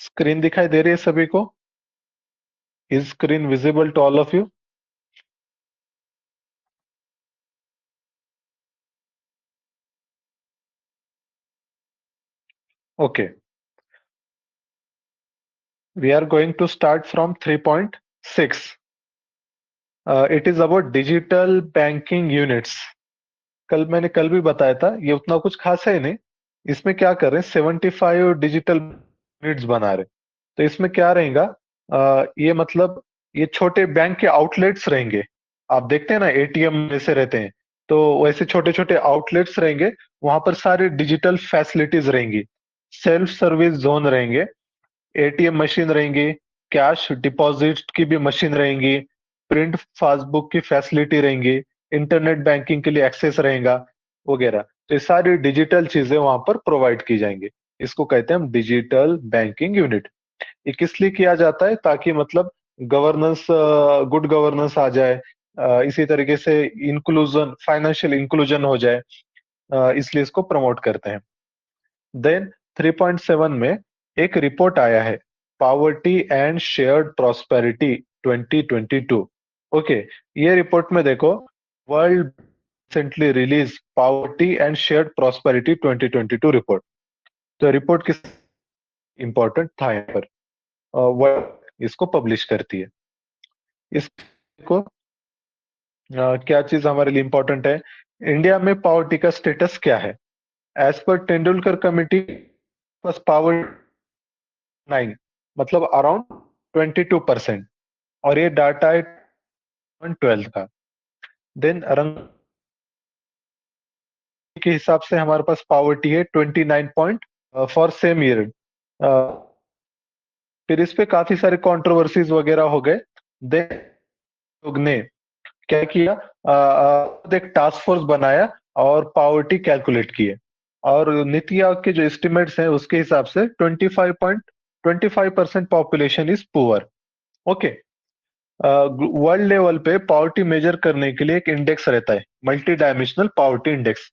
Screen दिखाई दे रही है सभी को? Is screen visible to all of you? Okay, we are going to start from 3.6. It is about digital banking units. कल भी बताया था, ये उतना कुछ खास है नहीं। इसमें क्या कर रहे हैं, 75 डिजिटल यूनिट्स बना रहे हैं। तो इसमें क्या रहेगा, ये मतलब ये छोटे बैंक के आउटलेट्स रहेंगे। आप देखते हैं ना, एटीएम जैसे रहते हैं, तो वैसे छोटे छोटे आउटलेट्स रहेंगे। वहां पर सारे डिजिटल फैसिलिटीज रहेंगी, सेल्फ सर्विस जोन रहेंगे, एटीएम मशीन रहेंगी, कैश डिपॉजिट की भी मशीन रहेंगी, प्रिंट पासबुक की फैसिलिटी रहेंगी, इंटरनेट बैंकिंग के लिए एक्सेस रहेगा वगैरह। तो ये सारी डिजिटल चीजें वहां पर प्रोवाइड की जाएंगी। इसको कहते हैं हम डिजिटल बैंकिंग यूनिट। ये किस लिए किया जाता है, ताकि मतलब गवर्नेंस, गुड गवर्नेंस आ जाए, इसी तरीके से इंक्लूजन, फाइनेंशियल इंक्लूजन हो जाए, इसलिए इसको प्रमोट करते हैं। देन 3.7 में एक रिपोर्ट आया है, poverty and shared prosperity 2022। Okay, ये रिपोर्ट में देखो, world recently release poverty and shared prosperity 2022 report. तो रिपोर्ट किस इंपॉर्टेंट था यहाँ पर, वर्ल्ड इसको पब्लिश करती है। इसको क्या चीज हमारे लिए इंपॉर्टेंट है, इंडिया में पावर्टी का स्टेटस क्या है? एज पर तेंदुलकर कमिटी, बस पावर 9, मतलब अराउंड 22%। और ये डाटा है 12 का। देन रंग के हिसाब से हमारे पास पावर्टी है 29 पॉइंट फॉर सेम ईयर। फिर इस पे काफी सारे कंट्रोवर्सीज वगैरह हो गए। देन लोग ने क्या किया, एक टास्क फोर्स बनाया और पावर्टी कैलकुलेट किए। और नीति आयोग के जो एस्टिमेट्स हैं उसके हिसाब से 25% population is poor. Okay, world level पे पावर्टी मेजर करने के लिए एक इंडेक्स रहता है, मल्टी डायमेंशनल पावर्टी इंडेक्स।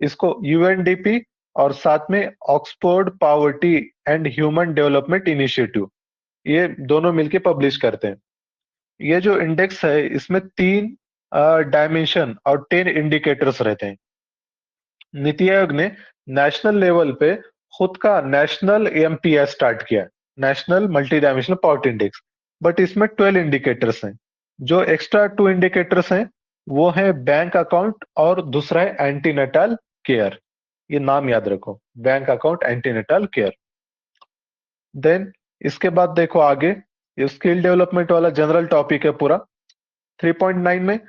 इसको यूएनडीपी और साथ में Oxford poverty and human development initiative, ये दोनों मिलके पब्लिश करते हैं। ये जो इंडेक्स है, इसमें 3 डायमेंशन और 10 इंडिकेटर्स रहते हैं। नीति आयोग ने नेशनल लेवल पे खुद का नेशनल एमपीएस स्टार्ट किया, national multi dimensional poverty index. But इसमें 12 इंडिकेटर्स हैं। जो एक्स्ट्रा 2 इंडिकेटर्स हैं, वो है बैंक अकाउंट और दूसरा है एंटीनेटाल केयर। ये नाम याद रखो, बैंक अकाउंट एंटीनेटाल केयर। देन इसके बाद देखो आगे, ये स्किल डेवलपमेंट वाला जनरल टॉपिक है पूरा। 3.9 में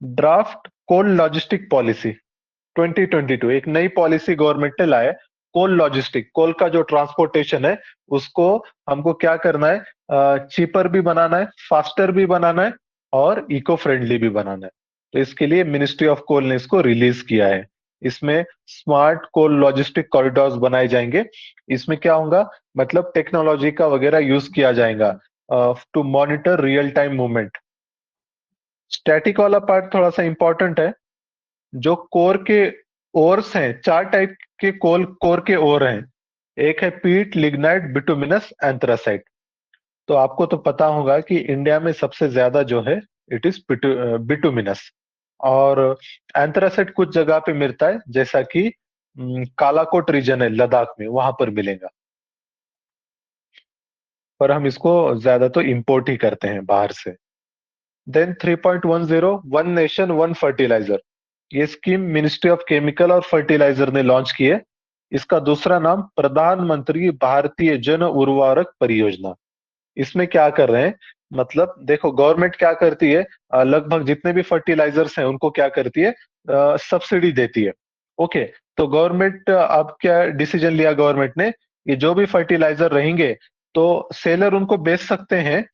ड्राफ्ट कोल लॉजिस्टिक पॉलिसी 2022, एक नई पॉलिसी गवर्नमेंट ने लाया है। कोल लॉजिस्टिक, कोल का जो ट्रांसपोर्टेशन है, उसको हमको क्या करना है, चीपर भी बनाना है, फास्टर भी बनाना है और इको फ्रेंडली भी बनाना है। तो इसके लिए मिनिस्ट्री ऑफ कोल ने इसको रिलीज किया है। इसमें स्मार्ट कोल लॉजिस्टिक कॉरिडोर्स बनाए जाएंगे। इसमें क्या होगा, मतलब टेक्नोलॉजी का वगैरह यूज किया जाएगा to monitor real time movement. Static वाला पार्ट थोड़ा सा इंपॉर्टेंट है। जो कोर के ओर्स हैं, 4 टाइप के कोर के ओर हैं। एक है पीट, लिग्नाइट, बिटुमिनस, एंथ्रासाइट। तो आपको तो पता होगा कि इंडिया में सबसे ज्यादा जो है, इट इज बिटुमिनस। और एंथ्रासाइट कुछ जगह पे मिलता है, जैसा कि कालाकोट रीजन है लद्दाख में, वहां पर मिलेगा। पर हम इसको ज्यादा तो इंपोर्ट ही करते हैं बाहर से। Then 3.10, one nation one fertiliser. ये स्कीम मिनिस्ट्री ऑफ केमिकल और फर्टिलाइजर ने लॉन्च की है। इसका दूसरा नाम प्रधानमंत्री भारतीय जन उर्वरक परियोजना। इसमें क्या कर रहे हैं, मतलब देखो गवर्नमेंट क्या करती है, लगभग जितने भी फर्टिलाइजर्स हैं उनको क्या करती है, सब्सिडी देती है। ओके, तो गवर्नमेंट अब क्या डिसीजन लिया गवर्नमेंट ने, ये जो भी फर्टिलाइजर रहेंगे, तो सेलर उनको बेच सकते हैं,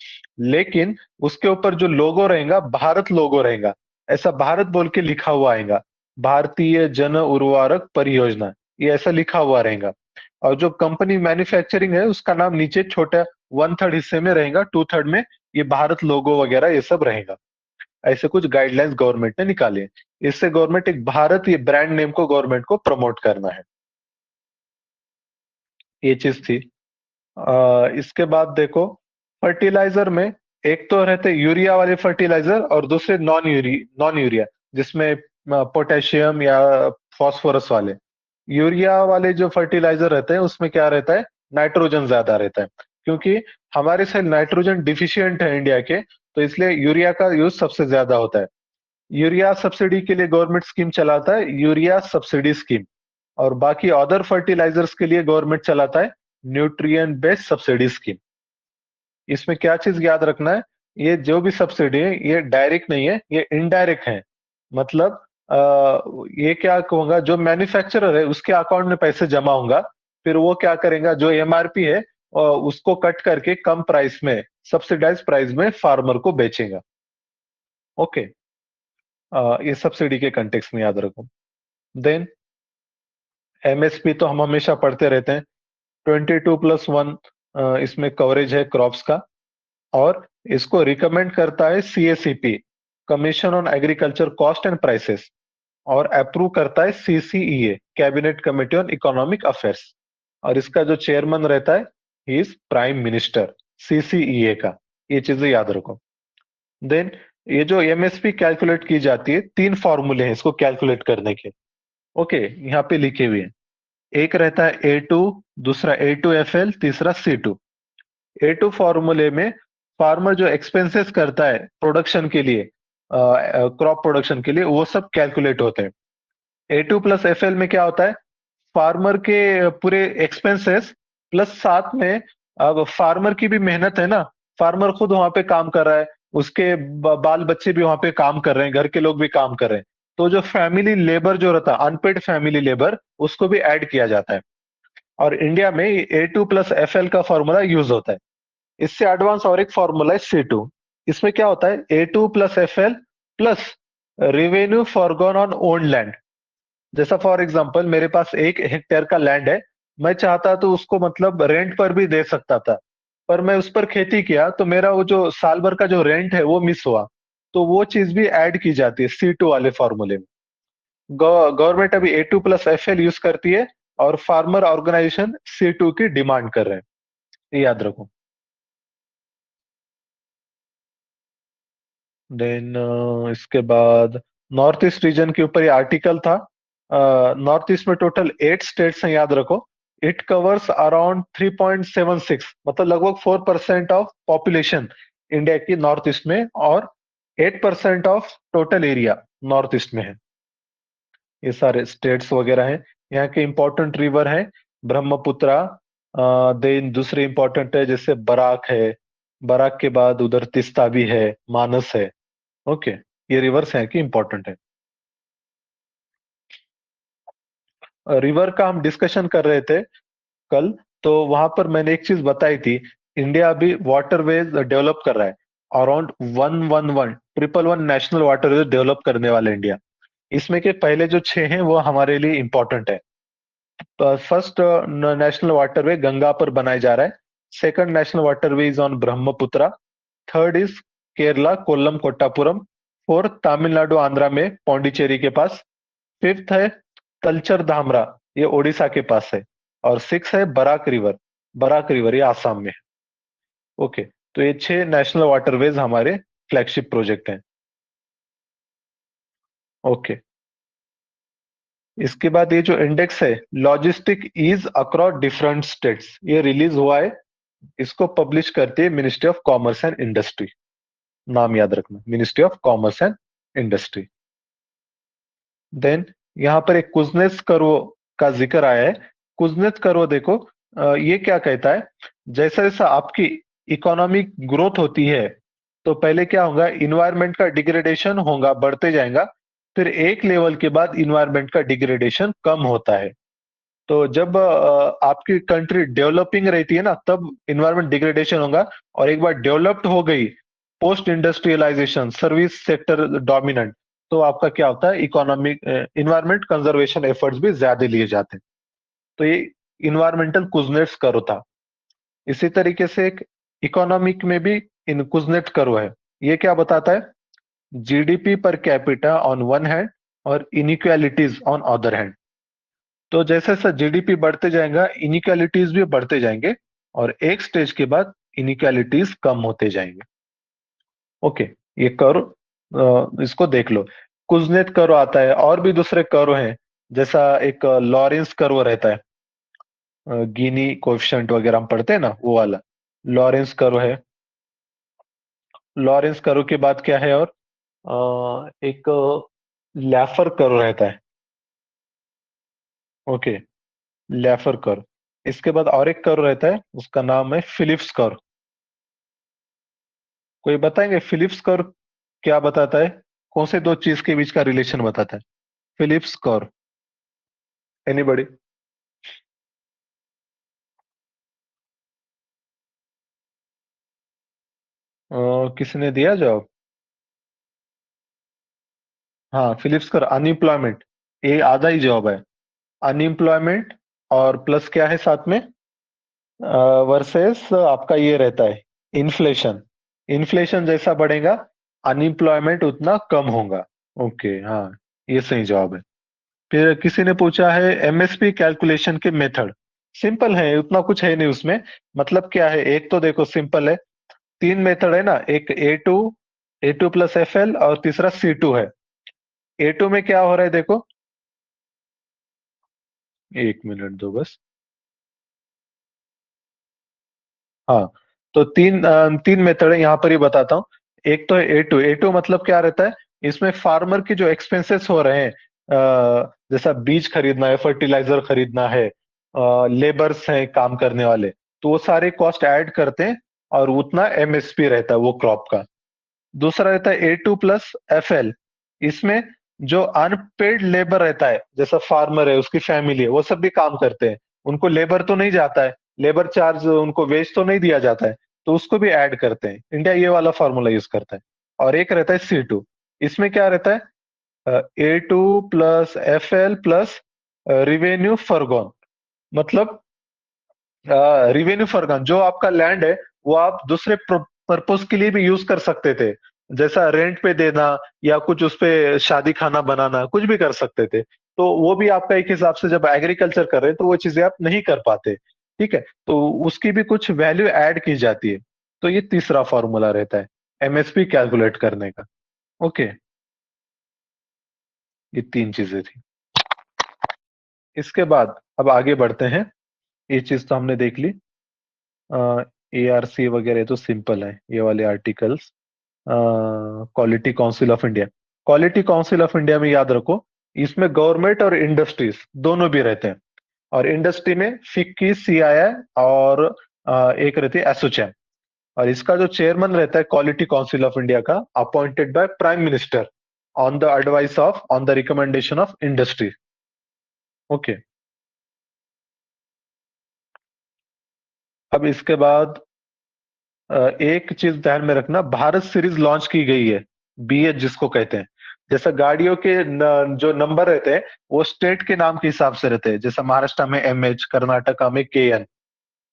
लेकिन उसके ऊपर जो लोगो रहेगा, भारत लोगो रहेगा। ऐसा भारत बोल के लिखा हुआ आएगा, भारतीय जन उर्वरक परियोजना, ये ऐसा लिखा हुआ रहेगा। और जो कंपनी मैन्युफैक्चरिंग है, उसका नाम नीचे छोटा 1/3 हिस्से में रहेगा, 2/3 में ये भारत लोगो वगैरह ये सब रहेगा। ऐसे कुछ गाइडलाइंस गवर्नमेंट ने निकाले हैं। इससे गवर्नमेंट एक भारत, ये ब्रांड नेम को गवर्नमेंट को प्रमोट करना है। ये चीज थी। इसके बाद देखो, फर्टिलाइजर में एक तो रहते यूरिया वाले फर्टिलाइजर और दूसरे नॉन यूरिया, जिसमें पोटेशियम या फास्फोरस वाले। यूरिया वाले जो फर्टिलाइजर रहते हैं उसमें क्या रहता है, नाइट्रोजन ज्यादा रहता है, क्योंकि हमारे साइड नाइट्रोजन डिफिशियंट है इंडिया के, तो इसलिए यूरिया का यूज सबसे ज्यादा होता है। यूरिया सब्सिडी के लिए गवर्नमेंट स्कीम चलाता है, यूरिया सब्सिडी स्कीम। और बाकी अदर फर्टिलाइजर्स के लिए गवर्नमेंट चलाता है न्यूट्रिएंट बेस्ड सब्सिडी स्कीम। इसमें क्या चीज याद रखना है, ये जो भी सब्सिडी है ये डायरेक्ट नहीं है, ये इनडायरेक्ट है। मतलब ये क्या कहूंगा, जो मैन्युफैक्चरर है उसके अकाउंट में पैसे जमा होगा, फिर वो क्या करेगा, जो एमआरपी है उसको कट करके कम प्राइस में, सब्सिडाइज प्राइस में फार्मर को बेचेगा। ओके, ये सब्सिडी के कंटेक्स्ट में याद रखो। देन एमएसपी तो हम हमेशा पढ़ते रहते हैं, 22+1 इसमें कवरेज है क्रॉप्स का। और इसको रिकमेंड करता है CACP, commission on agriculture cost and prices. और अप्रूव करता है CCEA, cabinet committee on economic affairs. और इसका जो चेयरमैन रहता है, he is prime minister CCEA का। ये चीजें याद रखो। देन ये जो एमएसपी कैलकुलेट की जाती है, 3 फॉर्मूले हैं इसको कैलकुलेट करने के। ओके, यहाँ पे लिखे हुए हैं। एक रहता है A2, दूसरा A2FL, तीसरा C2। A2 फॉर्मूले में फार्मर जो एक्सपेंसेस करता है प्रोडक्शन के लिए, क्रॉप प्रोडक्शन के लिए, वो सब कैलकुलेट होते हैं। A2+FL में क्या होता है, फार्मर के पूरे एक्सपेंसेस प्लस साथ में, अब फार्मर की भी मेहनत है ना, फार्मर खुद वहां पे काम कर रहा है, उसके बाल बच्चे भी वहां पे काम कर रहे हैं, घर के लोग भी काम कर रहे हैं। तो जो फैमिली लेबर जो रहता है, अनपेड फैमिली लेबर, उसको भी ऐड किया जाता है। और इंडिया में A2+FL का फॉर्मूला यूज होता है। इससे एडवांस और एक फॉर्मूला है C2। इसमें क्या होता है, A2+FL plus revenue foregone on own land. जैसा फॉर एग्जांपल मेरे पास 1 हेक्टेयर का लैंड है, मैं चाहता तो उसको मतलब रेंट पर भी दे सकता था, पर मैं उस पर खेती किया तो मेरा वो जो साल भर का जो रेंट है वो मिस हुआ। तो वो चीज भी ऐड की जाती है C2 वाले फॉर्मूले में। गवर्नमेंट अभी A2+FL यूज करती है, और फार्मर ऑर्गेनाइजेशन C2 की डिमांड कर रहे हैं, ये याद रखो। देन इसके बाद नॉर्थ ईस्ट रीजन के ऊपर ये आर्टिकल था। नॉर्थ ईस्ट में टोटल 8 स्टेट्स हैं, याद रखो। इट कवर्स अराउंड 3.76, मतलब लगभग 4% ऑफ पॉपुलेशन इंडिया की नॉर्थ ईस्ट में, और 8% of total area north east में है। ये सारे स्टेट्स वगैरह हैं। यहाँ के इंपॉर्टेंट रिवर हैं ब्रह्मपुत्रा, देन दूसरे इंपॉर्टेंट है जैसे बराक है, बराक के बाद उधर तिस्ता भी है, मानस है। ओके, ये रिवर्स हैं कि इंपॉर्टेंट है। रिवर का हम डिस्कशन कर रहे थे कल, तो वहां पर मैंने एक चीज बताई थी, इंडिया अभी वाटरवेज डेवलप कर रहा है। अराउंड 111 नेशनल वाटरवेज डेवलप करने वाला है इंडिया। इसमें के पहले जो 6 हैं वो हमारे लिए इंपॉर्टेंट है। फर्स्ट नेशनल वाटरवे गंगा पर बनाया जा रहा है। Second national waterway is on Brahmaputra. Third is Kerala Kollam Kottapuram. Fourth Tamil Nadu Andhra में पौंडीचेरी के पास। फिफ्थ है तलचर धामरा, ये ओडिशा के पास है। और सिक्स है बराक रिवर, बराक रिवर ये आसाम में है। ओके, तो ये 6 नेशनल वाटरवेज हमारे फ्लैगशिप प्रोजेक्ट हैं। ओके, इसके बाद ये जो इंडेक्स है logistic ease across different states, ये रिलीज हुआ है। इसको पब्लिश करती है ministry of commerce and industry. नाम याद रखना, ministry of commerce and industry. Then यहाँ पर एक कुजनेस कर्व का जिक्र आया है। कुजनेस कर्व देखो, ये क्या कहता है, जैसा जैसा आपकी इकोनॉमिक ग्रोथ होती है, तो पहले क्या होगा, इन्वायरमेंट का डिग्रेडेशन होगा, बढ़ते जाएगा। फिर एक लेवल के बाद इन्वायरमेंट का डिग्रेडेशन कम होता है। तो जब आपकी कंट्री डेवलपिंग रहती है ना, तब इन्वायरमेंट डिग्रेडेशन होगा। और एक बार डेवलप्ड हो गई, post industrialisation, service sector dominant, तो आपका क्या होता है, इकोनॉमिक इन्वायरमेंट कंजर्वेशन एफर्ट्स भी ज्यादा लिए जाते हैं। तो ये इन्वायरमेंटल कुजनेट्स कर्व था। इसी तरीके से एक इकोनॉमिक में भी इन कुजनेट कर्व है। ये क्या बताता है, GDP per capita on one hand और इनइक्वालिटीज ऑन अदर हैंड। तो जैसे जैसे जीडीपी बढ़ते जाएगा, इनइक्वालिटीज भी बढ़ते जाएंगे। और एक स्टेज के बाद इनइक्वालिटीज कम होते जाएंगे। ओके, ये कर्व इसको देख लो। कुजनेत कर्व आता है, और भी दूसरे कर्व हैं, जैसा एक लॉरेंस कर्व रहता है, गिनी कोएफिशिएंट वगैरह हम पढ़ते हैं ना, वो वाला लॉरेंस कर्व है। लॉरेंस कर्व के बाद क्या है, और एक लैफर कर्व रहता है। Okay, Laffer curve. इसके बाद और एक कर्व रहता है, उसका नाम है फिलिप्स कर्व। कोई बताएंगे फिलिप्स कर्व क्या बताता है? कौन से दो चीज के बीच का रिलेशन बताता है फिलिप्स कर्व? एनीबॉडी? किसने दिया जवाब? हाँ, फिलिप्स कर्व अनएम्प्लॉयमेंट, ये आधा ही जवाब है। अनएम्प्लॉयमेंट और प्लस क्या है साथ में, वर्सेस आपका ये रहता है इन्फ्लेशन। इन्फ्लेशन जैसा बढ़ेगा, अनएम्प्लॉयमेंट उतना कम होगा। ओके, हाँ, ये सही जवाब है। फिर किसी ने पूछा है एमएसपी कैलकुलेशन के मेथड। सिंपल है, उतना कुछ है नहीं उसमें। मतलब क्या है, एक तो देखो सिंपल है, तीन मेथड है ना, एक ए टू प्लस एफ एल, और तीसरा C2 है। ए टू में क्या हो रहा है देखो, एक मिनट दो बस। हाँ, तो तीन मेथड है, यहाँ पर ही बताता हूँ। एक तो है ए टू। ए टू मतलब क्या रहता है, इसमें फार्मर की जो एक्सपेंसेस हो रहे हैं, जैसा बीज खरीदना है, फर्टिलाइजर खरीदना है, लेबर्स हैं काम करने वाले, तो वो सारे कॉस्ट ऐड करते हैं, और उतना एमएसपी रहता है वो क्रॉप का। दूसरा रहता है A2+FL। इसमें जो अनपेड लेबर रहता है, जैसा फार्मर है, उसकी फैमिली है, वो सब भी काम करते हैं, उनको लेबर तो नहीं जाता है, लेबर चार्ज उनको वेज तो नहीं दिया जाता है, तो उसको भी ऐड करते हैं। इंडिया ये वाला फॉर्मूला यूज करता है। और एक रहता है C2। इसमें क्या रहता है, A2+FL+ रिवेन्यू फॉरगॉन। मतलब रिवेन्यू फॉरगॉन, जो आपका लैंड है वो आप दूसरे पर्पस के लिए भी यूज कर सकते थे, जैसा रेंट पे देना, या कुछ उस पे शादी खाना बनाना, कुछ भी कर सकते थे। तो वो भी आपका एक हिसाब से, जब एग्रीकल्चर कर रहे हैं तो वो चीजें आप नहीं कर पाते। ठीक है, तो उसकी भी कुछ वैल्यू ऐड की जाती है। तो ये तीसरा फॉर्मूला रहता है एमएसपी कैलकुलेट करने का। ओके, ये तीन चीजें थी। इसके बाद अब आगे बढ़ते हैं। ये चीज तो हमने देख ली। ARC वगैरह तो सिंपल है, ये वाले articles. Quality council of India. Quality council of India में याद रखो, इसमें गवर्नमेंट और इंडस्ट्रीज दोनों भी रहते हैं। और इंडस्ट्री में फिक्की, CII, और एक रहती है एसोचैम। और इसका जो चेयरमैन रहता है क्वालिटी काउंसिल ऑफ इंडिया का, appointed by prime minister, on the recommendation of industry. Okay, अब इसके बाद एक चीज ध्यान में रखना, भारत सीरीज लॉन्च की गई है, BH जिसको कहते हैं। जैसा गाड़ियों के जो नंबर रहते हैं, वो स्टेट के नाम के हिसाब से रहते हैं, जैसा महाराष्ट्र में MH, कर्नाटका में KN।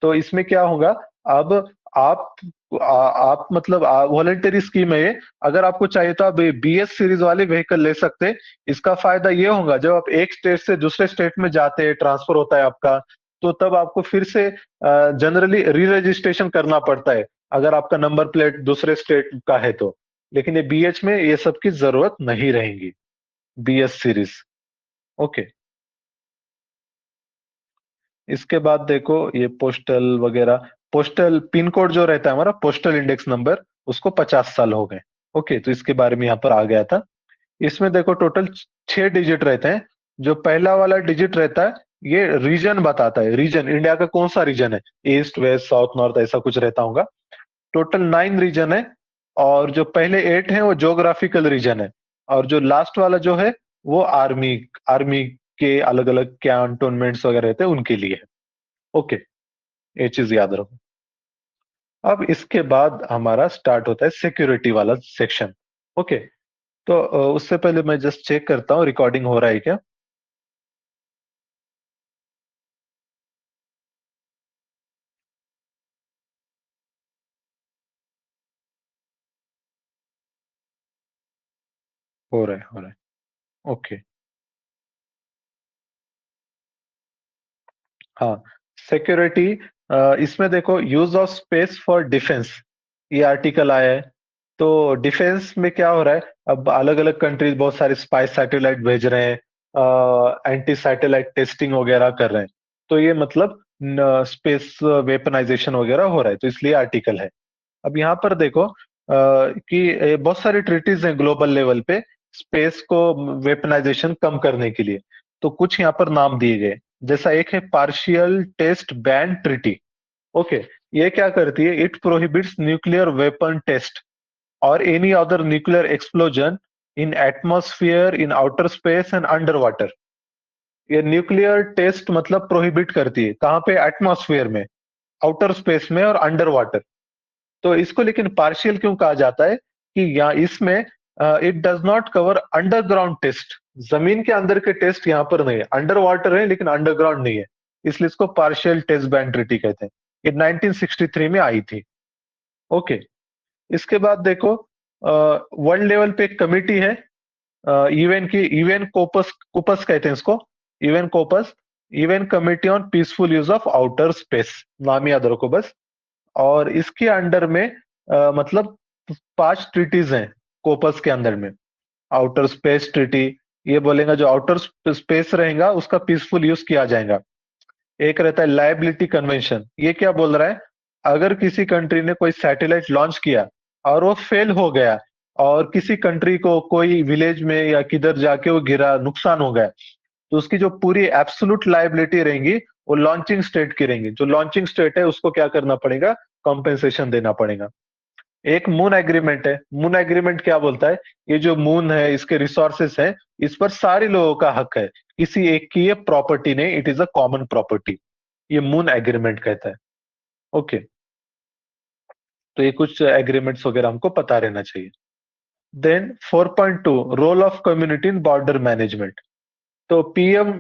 तो इसमें क्या होगा, अब आप आप मतलब वॉलेंटरी स्कीम है ये। अगर आपको चाहिए तो आप BS सीरीज वाले व्हीकल ले सकते हैं। इसका फायदा ये होगा, जब आप एक स्टेट से दूसरे स्टेट में जाते हैं, ट्रांसफर होता है आपका, तो तब आपको फिर से जनरली री रजिस्ट्रेशन करना पड़ता है, अगर आपका नंबर प्लेट दूसरे स्टेट का है तो। लेकिन ये BH में ये सब की जरूरत नहीं रहेगी, BS सीरीज। ओके, इसके बाद देखो ये पोस्टल वगैरह, पोस्टल पिन कोड जो रहता है हमारा, पोस्टल इंडेक्स नंबर, उसको 50 साल हो गए। ओके, तो इसके बारे में यहाँ पर आ गया था। इसमें देखो टोटल 6 डिजिट रहते हैं। जो पहला वाला डिजिट रहता है, ये रीजन बताता है, रीजन इंडिया का कौन सा रीजन है, ईस्ट, वेस्ट, साउथ, नॉर्थ, ऐसा कुछ रहता होगा। टोटल 9 रीजन है। और जो पहले 8 है वो ज्योग्राफिकल रीजन है। और जो लास्ट वाला जो है, वो आर्मी आर्मी के अलग अलग कैंटोनमेंट्स वगैरह रहते हैं, उनके लिए है। ओके, ये चीज याद रखो। अब इसके बाद हमारा स्टार्ट होता है सिक्योरिटी वाला सेक्शन। ओके, तो उससे पहले मैं जस्ट चेक करता हूँ रिकॉर्डिंग हो रहा है क्या। हो रहा है, हो रहा है। ओके, हाँ, सिक्योरिटी इसमें देखो use of space for defence, ये आर्टिकल आया है। तो डिफेंस में क्या हो रहा है, अब अलग अलग कंट्रीज बहुत सारे स्पाई सैटेलाइट भेज रहे हैं, एंटी सैटेलाइट टेस्टिंग वगैरह कर रहे हैं। तो ये मतलब स्पेस वेपनाइजेशन वगैरह हो रहा है, तो इसलिए आर्टिकल है। अब यहाँ पर देखो कि बहुत सारे ट्रीटीज हैं ग्लोबल लेवल पे स्पेस को वेपनाइजेशन कम करने के लिए। तो कुछ यहाँ पर नाम दिए गए, जैसा एक है partial test ban treaty. Okay, ये क्या करती है, it prohibits nuclear weapon test और any other nuclear explosion in atmosphere, in outer space and under water. ये न्यूक्लियर टेस्ट मतलब प्रोहिबिट करती है, कहाँ पे, एटमॉस्फेयर में, आउटर स्पेस में और अंडर वाटर। तो इसको लेकिन पार्शियल क्यों कहा जाता है कि यहाँ इसमें it does not cover underground test. जमीन के अंदर के टेस्ट यहाँ पर नहीं है, अंडर वाटर है लेकिन अंडरग्राउंड नहीं है, इसलिए इसको पार्शियल टेस्ट बैन ट्रीटी कहते हैं। ये 1963 में आई थी। ओके, इसके बाद देखो वर्ल्ड लेवल पे एक कमिटी है, यूएन की, यूएन कोपस कोपस कहते हैं इसको, UN कोपस, UN committee on peaceful use of outer space, नाम याद रखो बस। और इसके अंडर में मतलब 5 ट्रीटीज हैं कोपस के अंदर में। आउटर स्पेस ट्रीटी, ये बोलेगा जो आउटर स्पेस रहेगा उसका पीसफुल यूज किया जाएगा। एक रहता है लायबिलिटी कन्वेंशन, ये क्या बोल रहा है, अगर किसी कंट्री ने कोई सैटेलाइट लॉन्च किया और वो फेल हो गया और किसी कंट्री को कोई विलेज में या किधर जाके वो गिरा, नुकसान हो गया, तो उसकी जो पूरी एब्सोल्यूट लायबिलिटी रहेंगी वो लॉन्चिंग स्टेट की रहेंगी। जो लॉन्चिंग स्टेट है उसको क्या करना पड़ेगा, कॉम्पेंसेशन देना पड़ेगा। एक मून एग्रीमेंट है, मून एग्रीमेंट क्या बोलता है, ये जो मून है इसके रिसोर्सेस हैं, इस पर सारे लोगों का हक है, किसी एक की ये प्रॉपर्टी नहीं, it is a common property, ये मून एग्रीमेंट कहता है। ओके, तो ये कुछ एग्रीमेंट्स वगैरह हमको पता रहना चाहिए। Then 4.2 role of community in border management. तो पीएम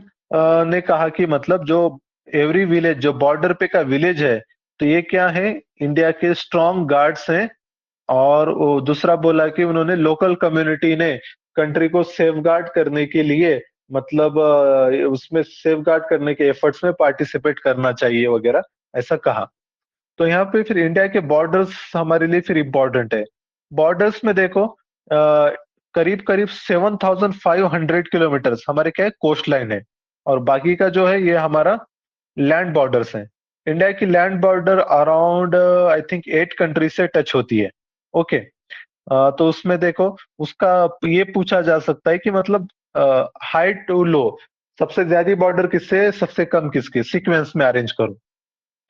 ने कहा कि मतलब जो एवरी विलेज, जो बॉर्डर पे का विलेज है, तो ये क्या है, इंडिया के स्ट्रॉन्ग गार्ड्स हैं। और वो दूसरा बोला कि उन्होंने लोकल कम्युनिटी ने कंट्री को सेफगार्ड करने के लिए मतलब उसमें सेफगार्ड करने के एफर्ट्स में पार्टिसिपेट करना चाहिए वगैरह, ऐसा कहा। तो यहाँ पे फिर इंडिया के बॉर्डर्स हमारे लिए फिर इम्पोर्टेंट है। बॉर्डर्स में देखो करीब करीब 7,500 किलोमीटर हमारे क्या है, कोस्ट लाइन है। और बाकी का जो है ये हमारा लैंड बॉर्डर्स है। इंडिया की land border around I think 8 country से टच होती है। ओके, तो उसमें देखो उसका ये पूछा जा सकता है कि मतलब हाई टू लो, सबसे ज्यादा बॉर्डर किससे, सबसे कम किसके, सीक्वेंस में अरेंज करो।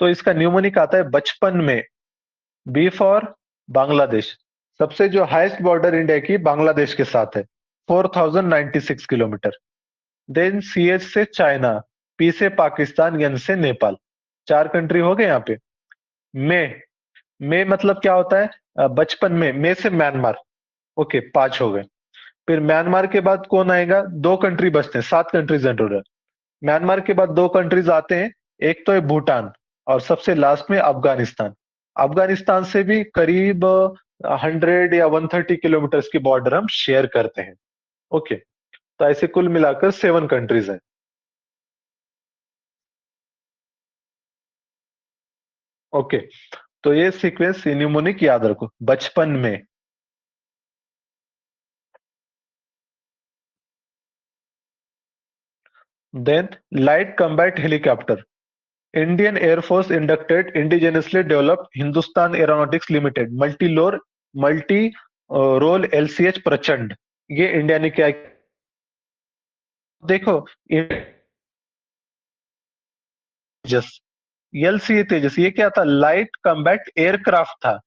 तो इसका न्यूमोनिक आता है बचपन में, बी फॉर बांग्लादेश। सबसे जो हाईएस्ट बॉर्डर इंडिया की बांग्लादेश के साथ है, 4,096 किलोमीटर। देन सी एच से चाइना, पी से पाकिस्तान, एन से नेपाल। 4 कंट्री हो गए यहाँ पे। मे मतलब क्या होता है, बचपन में, मे से म्यांमार। ओके, 5 हो गए। फिर म्यांमार के बाद कौन आएगा, 2 कंट्री बचते हैं, 7 कंट्रीज हैं टोटल। म्यांमार के बाद 2 कंट्रीज आते हैं, एक तो है भूटान और सबसे लास्ट में अफगानिस्तान। अफगानिस्तान से भी करीब 100 या 130 किलोमीटर की बॉर्डर हम शेयर करते हैं। ओके, तो ऐसे कुल मिलाकर 7 कंट्रीज हैं। ओके, तो ये सीक्वेंस न्यूमोनिक याद रखो, बचपन में। Then light combat helicopter, Indian air force inducted indigenously developed Hindustan Aeronautics Limited multi role LCH Prachand. ये इंडिया ने क्या, देखो, तेजस, एलसीए तेजस, ये क्या था, लाइट कम्बैट एयरक्राफ्ट था।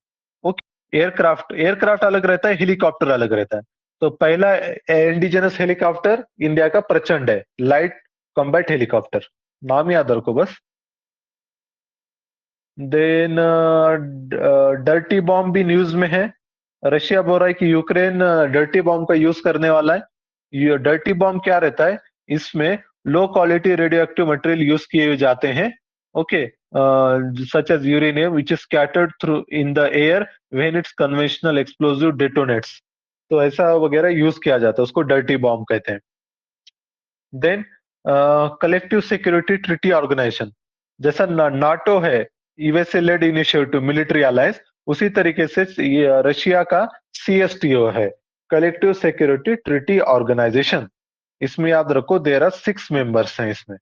ओके, एयरक्राफ्ट, एयरक्राफ्ट अलग रहता है, हेलीकॉप्टर अलग रहता है। तो पहला इंडिजिनस हेलीकॉप्टर इंडिया का प्रचंड है, लाइट कॉम्बैट हेलीकॉप्टर, नाम याद रखो बस। देन डर्टी बॉम्ब भी न्यूज में है। रशिया बोल रहा है कि यूक्रेन डर्टी बॉम्ब का यूज करने वाला है। ये डर्टी बॉम्ब क्या रहता है, इसमें low quality radio active material use किए जाते हैं। Okay, such as uranium which is scattered through in the air when its conventional explosive detonates. तो ऐसा वगैरह यूज किया जाता है, उसको डर्टी बॉम्ब कहते हैं। Then collective security treaty organisation, जैसा नाटो है, USA led initiative military alliance, उसी तरीके से ये रशिया का सीएसटीओ है, कलेक्टिव सिक्योरिटी ट्रीटी ऑर्गेनाइजेशन। इसमें याद रखो देयर आर 6 मेंबर्स हैं इसमें,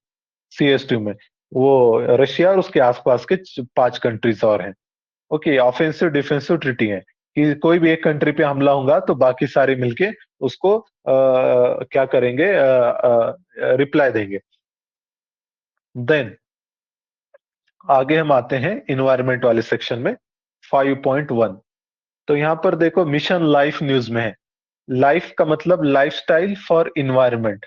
सीएसटी में। वो रशिया और उसके आसपास के 5 कंट्रीज और हैं। ओके, ऑफेंसिव डिफेंसिव ट्रीटी है कि कोई भी एक कंट्री पे हमला होगा तो बाकी सारे मिलके उसको क्या करेंगे, रिप्लाई देंगे। देन आगे हम आते हैं इन्वायरमेंट वाले सेक्शन में, 5.1। तो यहाँ पर देखो मिशन लाइफ न्यूज में है। लाइफ का मतलब लाइफस्टाइल फॉर इन्वायरमेंट।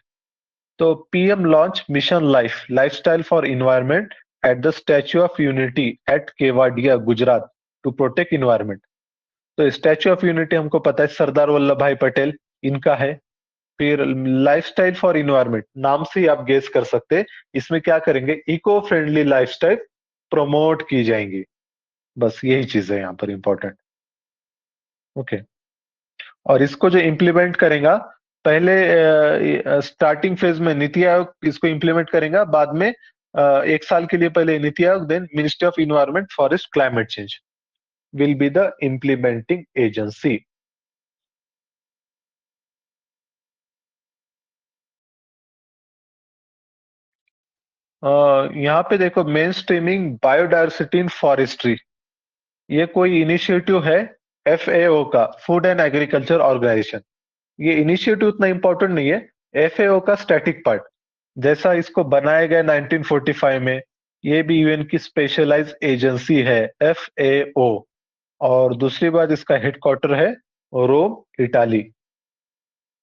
तो PM launch mission life lifestyle for environment at the statue of unity at Kevadia Gujarat to protect environment. तो स्टैच्यू ऑफ यूनिटी हमको पता है सरदार वल्लभ भाई पटेल इनका है। फिर लाइफस्टाइल फॉर इन्वायरमेंट नाम से ही आप गेस कर सकते हैं इसमें क्या करेंगे, इको फ्रेंडली लाइफस्टाइल प्रमोट की जाएंगी। बस यही चीज है यहाँ पर इंपॉर्टेंट। ओके, और इसको जो इम्प्लीमेंट करेगा, पहले स्टार्टिंग फेज में नीति आयोग इसको इम्प्लीमेंट करेगा, बाद में 1 साल के लिए पहले NITI Aayog, then ministry of environment forest climate change will be the implementing agency. यहाँ पे देखो main streaming biodiversity in forestry, ये कोई इनिशिएटिव है एफएओ का, फूड एंड एग्रीकल्चर ऑर्गेनाइजेशन। ये इनिशिएटिव उतना इंपॉर्टेंट नहीं है, एफएओ का स्टैटिक पार्ट, जैसा इसको बनाया गया 1945 में। ये भी यूएन की स्पेशलाइज एजेंसी है एफएओ। और दूसरी बात इसका हेडक्वार्टर है रोम इटाली,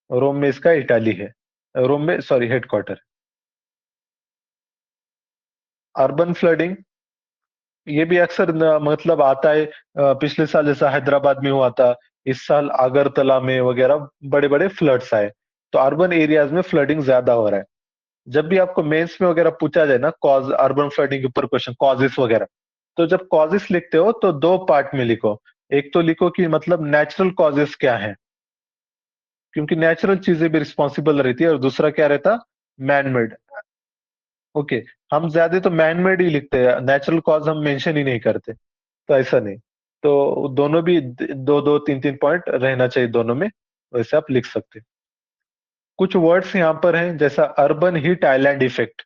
रोम में इसका इटाली है, रोम में सॉरी हेडक्वार्टर। अर्बन फ्लडिंग, ये भी अक्सर मतलब आता है, पिछले साल जैसा हैदराबाद में हुआ था, इस साल अगरतला में वगैरह बड़े बड़े फ्लड्स आए। तो अर्बन एरियाज में फ्लडिंग ज्यादा हो रहा है। जब भी आपको मेंस में वगैरह पूछा जाए ना कॉज अर्बन फ्लडिंग के ऊपर क्वेश्चन कॉजेस वगैरह, तो जब कॉजेस लिखते हो तो 2 पार्ट में लिखो। एक तो लिखो कि मतलब नेचुरल कॉजेस क्या है, क्योंकि नेचुरल चीजें भी रिस्पॉन्सिबल रहती है, और दूसरा क्या रहता, मैन मेड। ओके, हम ज्यादा तो मैन मेड ही लिखते हैं, नेचुरल कॉज हम मेंशन ही नहीं करते। तो ऐसा नहीं, तो दोनों भी दो दो तीन तीन पॉइंट रहना चाहिए दोनों में, वैसे आप लिख सकते हैं। कुछ वर्ड्स यहाँ पर हैं जैसा अर्बन हीट आइलैंड इफेक्ट।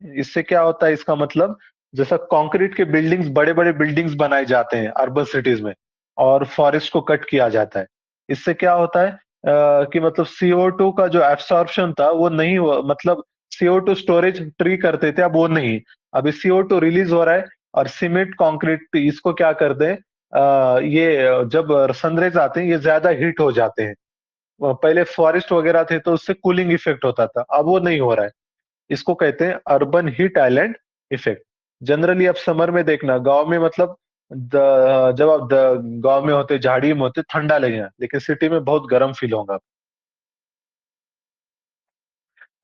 इससे क्या होता है, इसका मतलब जैसा कंक्रीट के बिल्डिंग्स, बड़े बड़े बिल्डिंग्स बनाए जाते हैं अर्बन सिटीज में, और फॉरेस्ट को कट किया जाता है। इससे क्या होता है कि मतलब CO2 का जो एब्सॉर्प्शन था वो नहीं हुआ, मतलब CO2 स्टोरेज ट्री करते थे, अब वो नहीं। अभी CO2 रिलीज हो रहा है, और सीमेंट कंक्रीट इसको क्या कर दें, ये जब सनराइज आते हैं ये ज्यादा हीट हो जाते हैं। पहले फॉरेस्ट वगैरह थे तो उससे कूलिंग इफेक्ट होता था, अब वो नहीं हो रहा है। इसको कहते हैं urban heat island effect. Generally आप समर में देखना गांव में, मतलब जब आप गांव में होते, झाड़ी में होते, ठंडा लगेगा, लेकिन सिटी में बहुत गर्म फील होगा।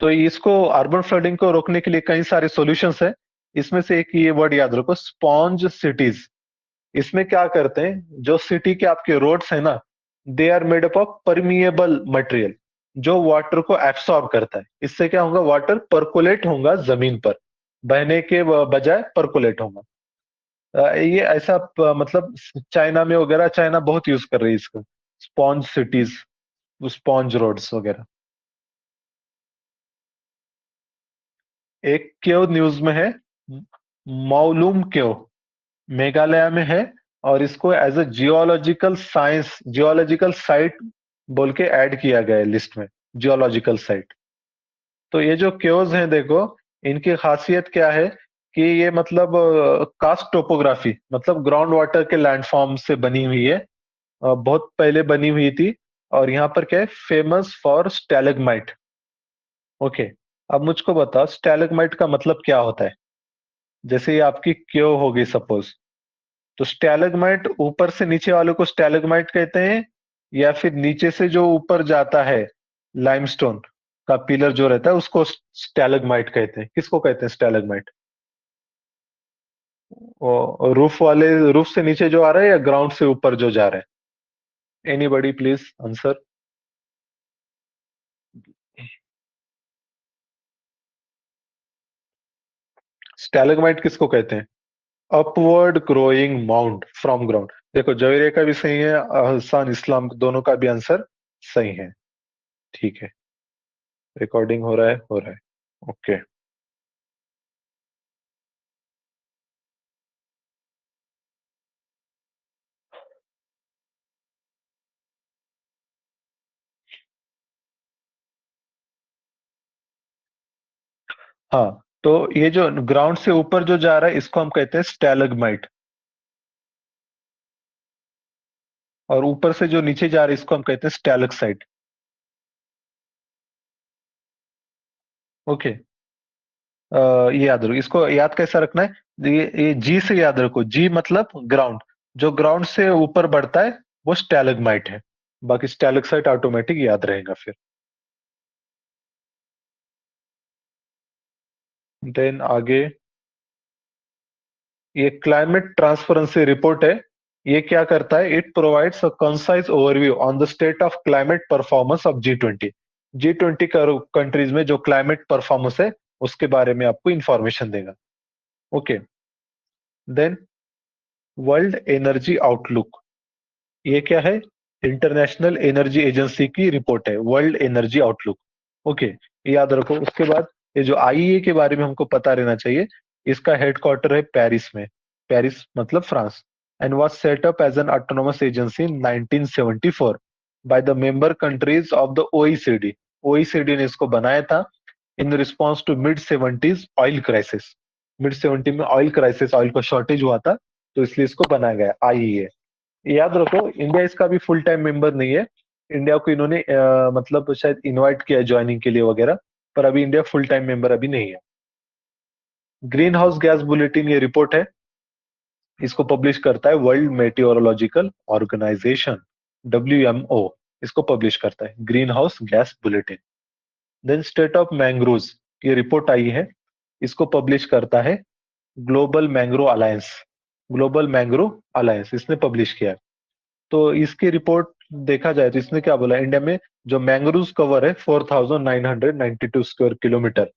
तो इसको अर्बन फ्लडिंग को रोकने के लिए कई सारे सॉल्यूशंस हैं। इसमें से एक ये वर्ड याद रखो, स्पॉन्ज सिटीज। इसमें क्या करते हैं, जो सिटी के आपके रोड्स है ना, they are made up of permeable material, जो वाटर को एब्सॉर्ब करता है। इससे क्या होगा, वाटर परकोलेट होगा जमीन पर, बहने के बजाय परकोलेट होगा। ये ऐसा मतलब चाइना में वगैरह, चाइना बहुत यूज कर रही है इसको, स्पॉन्ज सिटीज, स्पॉन्ज रोड्स वगैरह। एक क्यो न्यूज में है, माउलूम क्यो, मेघालय में है, और इसको as a geological science, geological site बोल के ऐड किया गया है लिस्ट में, जियोलॉजिकल साइट। तो ये जो क्योज हैं देखो, इनकी खासियत क्या है कि ये मतलब कास्ट टोपोग्राफी, मतलब ग्राउंड वाटर के लैंडफॉर्म से बनी हुई है, बहुत पहले बनी हुई थी। और यहाँ पर क्या है, फेमस फॉर स्टैलेग्माइट। ओके, अब मुझको बताओ स्टैलेग्माइट का मतलब क्या होता है। जैसे ये आपकी क्यो होगी सपोज, तो स्टैलेग्माइट ऊपर से नीचे वाले को स्टैलेग्माइट कहते हैं, या फिर नीचे से जो ऊपर जाता है लाइमस्टोन का पिलर जो रहता है उसको स्टैलेग्माइट कहते हैं। किसको कहते हैं स्टैलेग्माइट? और रूफ वाले, रूफ से नीचे जो आ रहा है या ग्राउंड से ऊपर जो जा रहा है? Anybody please answer. स्टैलेग्माइट किसको कहते हैं? Upward growing mount from ground. देखो जवेरिया का भी सही है, हसन इस्लाम दोनों का भी आंसर सही है। ठीक है, रिकॉर्डिंग हो रहा है, हो रहा है। ओके। हाँ, तो ये जो ग्राउंड से ऊपर जो जा रहा है इसको हम कहते हैं स्टैलगमाइट, और ऊपर से जो नीचे जा रहा है इसको हम कहते हैं स्टैलक्साइट। ओके। ये याद रखो, इसको याद कैसा रखना है, ये जी से याद रखो, जी मतलब ग्राउंड, जो ग्राउंड से ऊपर बढ़ता है वो स्टैलगमाइट है, बाकी स्टैलक्साइट ऑटोमेटिक याद रहेगा फिर। देन आगे, ये क्लाइमेट ट्रांसपेरेंसी रिपोर्ट है। ये क्या करता है, it provides a concise overview on the state of climate performance of G20। G20 countries में जो क्लाइमेट परफॉर्मेंस है उसके बारे में आपको इंफॉर्मेशन देगा। Okay. Then World Energy Outlook, ये क्या है, इंटरनेशनल एनर्जी एजेंसी की रिपोर्ट है, वर्ल्ड एनर्जी आउटलुक। ओके, ये याद रखो। उसके बाद ये जो आईईए के बारे में हमको पता रहना चाहिए, इसका हेडक्वार्टर है पेरिस में, पेरिस मतलब France, and was set up as an autonomous agency in 1974 by the member countries of the OECD. OECD ने इसको बनाया था in response to mid seventies oil crisis. Mid seventy में ऑयल क्राइसिस, ऑयल का shortage हुआ था, तो इसलिए इसको बनाया गया आईईए। याद रखो इंडिया इसका भी फुल टाइम मेंबर नहीं है। इंडिया को इन्होंने मतलब शायद इनवाइट किया ज्वाइनिंग के लिए वगैरह, पर अभी इंडिया फुल टाइम मेंबर अभी नहीं है। ग्रीन हाउस गैस बुलेटिन ये रिपोर्ट है, इसको पब्लिश करता है वर्ल्ड मेटियोरोलॉजिकल ऑर्गेनाइजेशन, WMO, इसको पब्लिश करता है greenhouse gas bulletin. Then State of Mangroves, ये रिपोर्ट आई है, इसको पब्लिश करता है Global Mangrove Alliance, Global Mangrove Alliance इसने पब्लिश किया है। तो इसकी रिपोर्ट देखा जाए तो इसने क्या बोला, इंडिया में जो मैंग्रोव कवर है 4992 स्क्वायर किलोमीटर,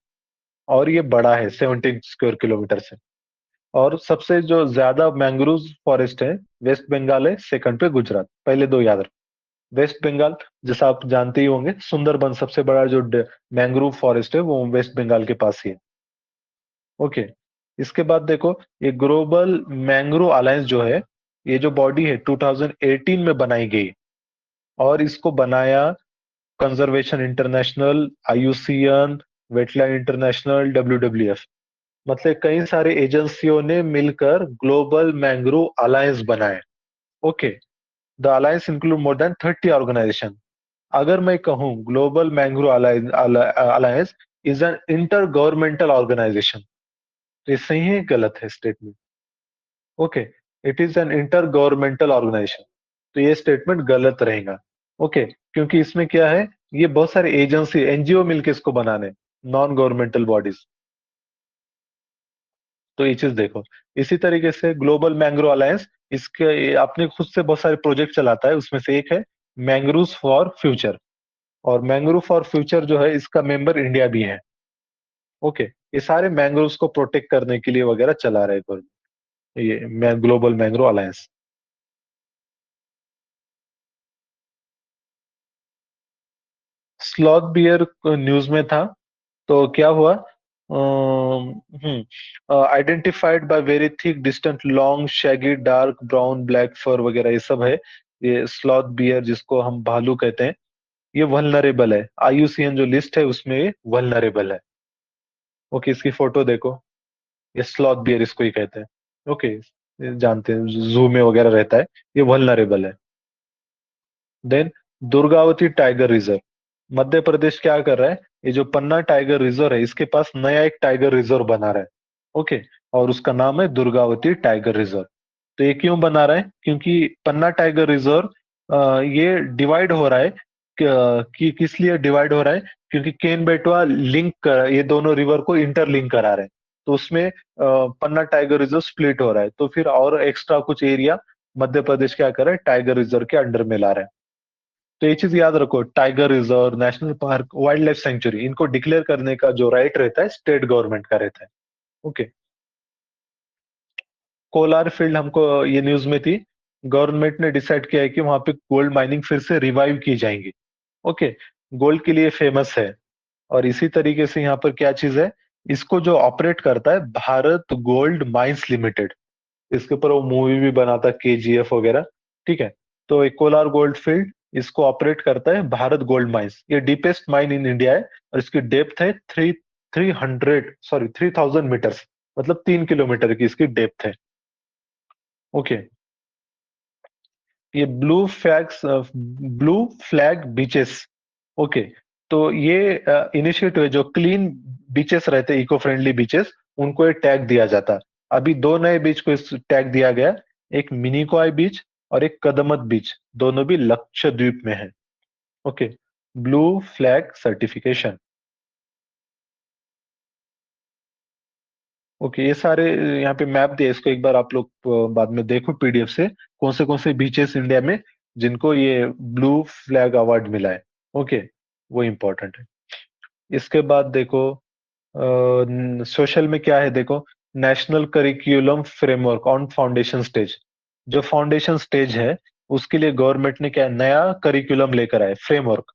और ये बड़ा है 17 स्क्वायर किलोमीटर से। और सबसे जो ज्यादा मैंग्रोव फॉरेस्ट है वेस्ट बंगाल है, सेकंड पे गुजरात, पहले दो याद रखो। वेस्ट बंगाल, जैसा आप जानते ही होंगे, सुंदरबन सबसे बड़ा जो मैंग्रोव फॉरेस्ट है वो वेस्ट बंगाल के पास ही है। ओके। इसके बाद देखो, ये ग्लोबल मैंग्रोव अलायंस जो है, ये जो बॉडी है 2018 में बनाई गई, और इसको बनाया Conservation International, IUCN, Wetland International, WWF, मतलब कई सारे एजेंसियों ने मिलकर ग्लोबल मैंग्रोव अलायंस बनाए। Okay. The alliance include more than 30 organization. अगर मैं कहूँ Global Mangrove Alliance is an intergovernmental organization, तो ये सही है गलत है statement? Okay, it is an intergovernmental organization, तो ये स्टेटमेंट गलत रहेगा। ओके, क्योंकि इसमें क्या है, ये बहुत सारे एजेंसी एनजीओ मिलके इसको बनाने, नॉन गवर्नमेंटल बॉडीज, तो ये चीज देखो। इसी तरीके से ग्लोबल मैंग्रो अलायंस, इसके ये अपने खुद से बहुत सारे प्रोजेक्ट चलाता है, उसमें से एक है मैंग्रोव फॉर फ्यूचर, और मैंग्रोव फॉर फ्यूचर जो है इसका मेंबर इंडिया भी है। ओके, ये सारे मैंग्रोव्स को प्रोटेक्ट करने के लिए वगैरह चला रहे ये Global Mangrove Alliance. Sloth bear news में था, तो क्या हुआ, identified by very thick distant long shaggy dark brown black fur वगैरह ये सब है। ये स्लॉथ बियर जिसको हम भालू कहते हैं, ये वल्नरेबल है, IUCN जो लिस्ट है उसमें ये वल्नरेबल है। ओके, इसकी फोटो देखो, ये स्लॉथ बियर इसको ही कहते हैं। ओके, ये जानते हैं, जू में वगैरह रहता है, ये वल्नरेबल है। Then Durgavati tiger reserve, Madhya Pradesh क्या कर रहा है, ये जो पन्ना टाइगर रिजर्व है इसके पास नया एक टाइगर रिजर्व बना रहा है। ओके, और उसका नाम है दुर्गावती टाइगर रिजर्व। तो ये क्यों बना रहा है, क्योंकि पन्ना टाइगर रिजर्व ये डिवाइड हो रहा है, कि किस लिए डिवाइड हो रहा है, क्योंकि केन बेटवा ये दोनों रिवर को इंटरलिंक करा रहे हैं, तो उसमें पन्ना टाइगर रिजर्व स्प्लिट हो रहा है, तो फिर और एक्स्ट्रा कुछ एरिया मध्य प्रदेश क्या कर रहा है, टाइगर रिजर्व के अंडर में ला रहा है। तो ये चीज याद रखो, tiger reserve, national park, wild life sanctuary, इनको डिक्लेयर करने का जो राइट रहता है स्टेट गवर्नमेंट का रहता है। ओके। कोलार फील्ड हमको ये न्यूज में थी, गवर्नमेंट ने डिसाइड किया है कि वहां पे गोल्ड माइनिंग फिर से रिवाइव की जाएंगी। ओके, गोल्ड के लिए फेमस है। और इसी तरीके से यहाँ पर क्या चीज है, इसको जो ऑपरेट करता है भारत गोल्ड माइंस लिमिटेड। इसके ऊपर वो मूवी भी बना था, केजीएफ वगैरह। ठीक है। तो एक कोलार गोल्ड फील्ड, इसको ऑपरेट करता है भारत गोल्ड माइंस। ये डीपेस्ट माइन इन इंडिया है और इसकी डेप्थ है 3,000 मीटर्स, मतलब 3 किलोमीटर की इसकी डेप्थ है। ओके। ये ब्लू फ्लैग बीचेस। ओके। तो ये इनिशिएटिव है, जो क्लीन बीचेस रहते, इको फ्रेंडली बीचेस, उनको ये टैग दिया जाता है। अभी दो नए बीच को इस टैग दिया गया, एक मिनिकॉय बीच और एक कदमत बीच, दोनों भी लक्षद्वीप में है। Okay. Blue flag certification. Okay, ये सारे यहाँ पे मैप दिए, इसको एक बार आप लोग बाद में देखो पीडीएफ से, कौन से बीचेस इंडिया में जिनको ये ब्लू फ्लैग अवार्ड मिला है। ओके, वो इम्पोर्टेंट है। इसके बाद देखो, सोशल में क्या है देखो, national curriculum framework on foundation stage. जो फाउंडेशन स्टेज है, उसके लिए गवर्नमेंट ने क्या नया करिकुलम लेकर आए, फ्रेमवर्क।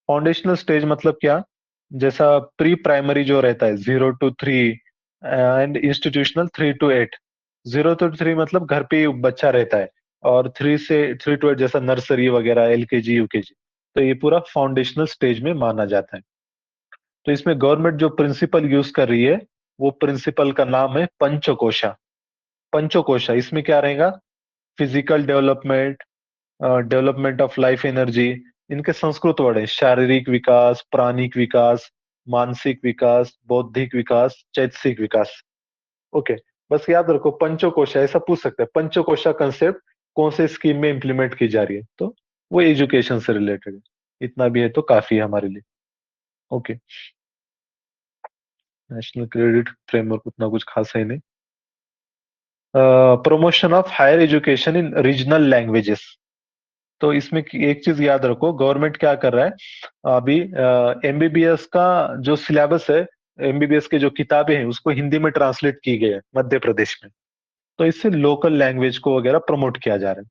फाउंडेशनल स्टेज मतलब क्या, जैसा प्री प्राइमरी जो रहता है 0 to 3, and institutional 3 to 8। 0 to 3 मतलब घर पे ही बच्चा रहता है, और 3 to 8 जैसा नर्सरी वगैरह, एलकेजी यूकेजी। तो ये पूरा फाउंडेशनल स्टेज में माना जाता है। तो इसमें गवर्नमेंट जो प्रिंसिपल यूज कर रही है, वो प्रिंसिपल का नाम है पंचकोशा। पंचकोशा, इसमें क्या रहेगा, physical development, development of life energy, इनके संस्कृत वर्ड है, शारीरिक विकास, प्राणिक विकास, मानसिक विकास, बौद्धिक विकास, चैतसिक विकास। ओके। बस याद रखो पंचकोशा, ऐसा पूछ सकते हैं, पंचकोशा कंसेप्ट कौन से स्कीम में इंप्लीमेंट की जा रही है, तो वो एजुकेशन से रिलेटेड है। इतना भी है तो काफी है हमारे लिए। ओके। नेशनल क्रेडिट फ्रेमवर्क उतना कुछ खास है नहीं। Promotion of higher education in regional languages. तो इसमें एक चीज याद रखो, गवर्नमेंट क्या कर रहा है अभी, एमबीबीएस का जो सिलेबस है, एमबीबीएस की जो किताबें हैं, उसको हिंदी में ट्रांसलेट की गई है मध्य प्रदेश में। तो इससे लोकल लैंग्वेज को वगैरह प्रमोट किया जा रहा है।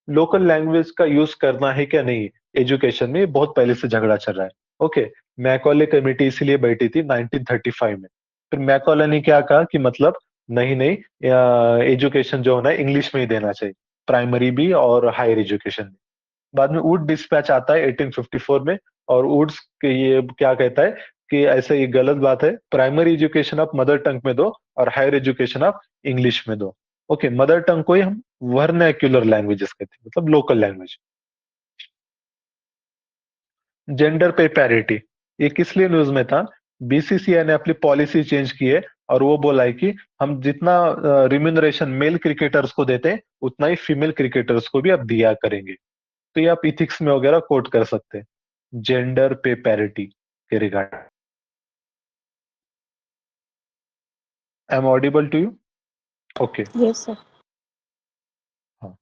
लोकल लैंग्वेज का यूज करना है क्या नहीं, एजुकेशन में ये बहुत पहले से झगड़ा चल रहा है। ओके। मैकॉले कमेटी इसीलिए बैठी थी 1935 में। फिर मैकॉले ने क्या कहा कि मतलब नहीं नहीं, एजुकेशन जो होना है इंग्लिश में ही देना चाहिए, प्राइमरी भी और हायर एजुकेशन भी। बाद में वुड डिस्पैच आता है 1854 में, और वुड्स के ये क्या कहता है कि ऐसा ये गलत बात है, प्राइमरी एजुकेशन आप मदर टंग में दो और हायर एजुकेशन आप इंग्लिश में दो। ओके, मदर टंग को ही हम वर्नैक्युलर लैंग्वेजेस कहते हैं, मतलब लोकल लैंग्वेज। जेंडर पे पैरिटी, ये किस लिए न्यूज में था, बीसीसीआई ने अपनी पॉलिसी चेंज की है, और वो बोला है कि हम जितना रिम्यूनरेशन मेल क्रिकेटर्स को देते हैं, उतना ही फीमेल क्रिकेटर्स को भी अब दिया करेंगे। तो ये आप इथिक्स में वगैरह कोट कर सकते हैं, जेंडर पे पैरिटी के regard. I am audible to you? Okay. Yes, sir. हाँ।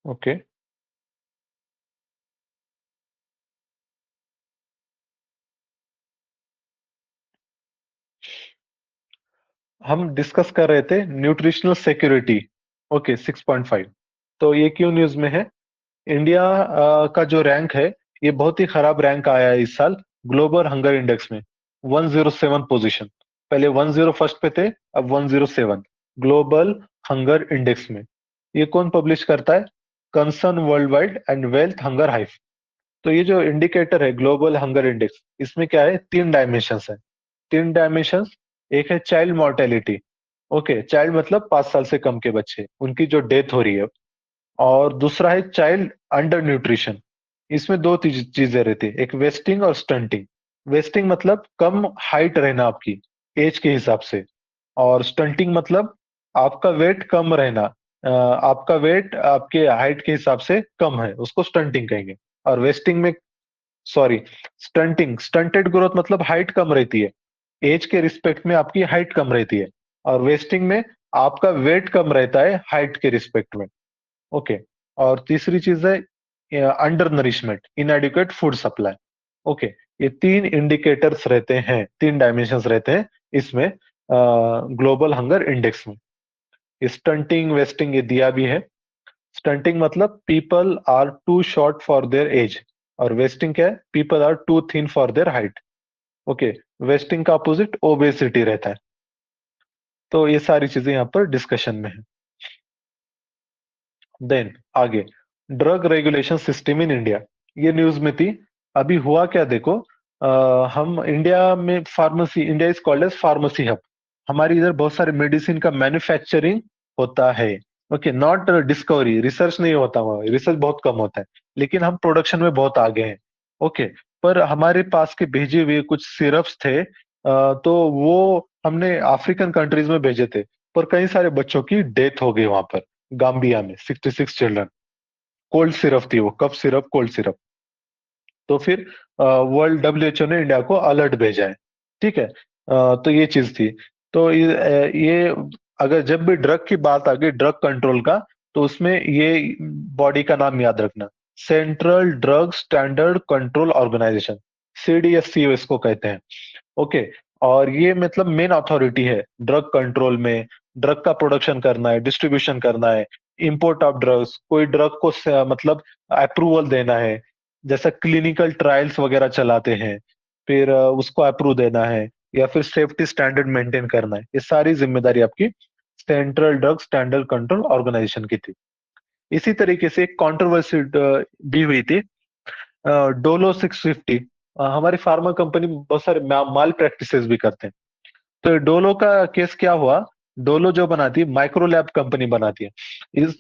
ओके। हम डिस्कस कर रहे थे न्यूट्रिशनल सिक्योरिटी। ओके, 6.5। तो ये क्यों न्यूज में है, इंडिया का जो रैंक है, ये बहुत ही खराब रैंक आया है इस साल ग्लोबल हंगर इंडेक्स में। 107 पोजीशन, पहले 10 फर्स्ट पे थे, अब 107 ग्लोबल हंगर इंडेक्स में। ये कौन पब्लिश करता है, concern world wide and wealth hunger hive. तो ये जो इंडिकेटर है ग्लोबल हंगर इंडेक्स, इसमें क्या है, 3 डायमेंशंस है। 3 डायमेंशंस, एक है चाइल्ड मोर्टेलिटी। ओके, चाइल्ड मतलब 5 साल से कम के बच्चे, उनकी जो डेथ हो रही है। और दूसरा है चाइल्ड अंडर न्यूट्रिशन। इसमें दो चीजें रहती है, एक वेस्टिंग और स्टंटिंग। वेस्टिंग मतलब कम हाइट रहना आपकी एज के हिसाब से, और स्टंटिंग मतलब आपका वेट कम रहना, आपका वेट आपके हाइट के हिसाब से कम है, उसको स्टंटिंग कहेंगे। और वेस्टिंग में, सॉरी, स्टंटिंग, स्टंटेड ग्रोथ मतलब हाइट कम रहती है, एज के रिस्पेक्ट में आपकी हाइट कम रहती है, और वेस्टिंग में आपका वेट कम रहता है हाइट के रिस्पेक्ट में। ओके। और तीसरी चीज है under nourishment, इनएडिक्वेट food supply. Okay. ये तीन इंडिकेटर्स रहते हैं, तीन डायमेंशंस रहते हैं इसमें, ग्लोबल हंगर इंडेक्स में। स्टंटिंग वेस्टिंग ये दिया भी है। स्टंटिंग मतलब people are too short for their age, और वेस्टिंग क्या है, people are too thin for their height. Okay. Wasting का अपोजिट ओबेसिटी रहता है। तो ये सारी चीजें यहाँ पर डिस्कशन में है। देन आगे, drug regulation system in India, ये न्यूज में थी। अभी हुआ क्या देखो, हम इंडिया में pharmacy, India is called as pharmacy hub. हमारी इधर बहुत सारे मेडिसिन का मैन्युफैक्चरिंग होता है। ओके, नॉट डिस्कवरी, रिसर्च नहीं होता, वहाँ रिसर्च बहुत कम होता है, लेकिन हम प्रोडक्शन में बहुत आगे हैं। ओके। पर हमारे पास के भेजे हुए कुछ सिरप्स थे, तो वो हमने अफ्रीकन कंट्रीज में भेजे थे, पर कई सारे बच्चों की डेथ हो गई वहां पर। गाम्बिया में 66 चिल्ड्रन। कोल्ड सिरप थी वो, कफ सिरप, कोल्ड सिरप। तो फिर वर्ल्ड डब्ल्यूएचओ ने इंडिया को अलर्ट भेजा है। ठीक है। तो ये चीज थी। तो ये अगर जब भी ड्रग की बात आ गई, ड्रग कंट्रोल का, तो उसमें ये बॉडी का नाम याद रखना, Central Drug Standard Control Organization, CDSC इसको कहते हैं। ओके। और ये मतलब मेन अथॉरिटी है ड्रग कंट्रोल में। ड्रग का प्रोडक्शन करना है, डिस्ट्रीब्यूशन करना है, इंपोर्ट ऑफ ड्रग्स, कोई ड्रग को मतलब अप्रूवल देना है, जैसा क्लिनिकल ट्रायल्स वगैरह चलाते हैं, फिर उसको अप्रूव देना है, या फिर सेफ्टी स्टैंडर्ड मेंटेन करना है, ये सारी जिम्मेदारी आपकी Central Drug Standard Control Organization की थी। इसी तरीके से एक कंट्रोवर्सी भी हुई थी, डोलो 650। हमारी फार्मा कंपनी बहुत सारे माल प्रैक्टिसेस भी करते हैं। तो डोलो का केस क्या हुआ, डोलो जो बनाती है माइक्रोलैब कंपनी बनाती है। इस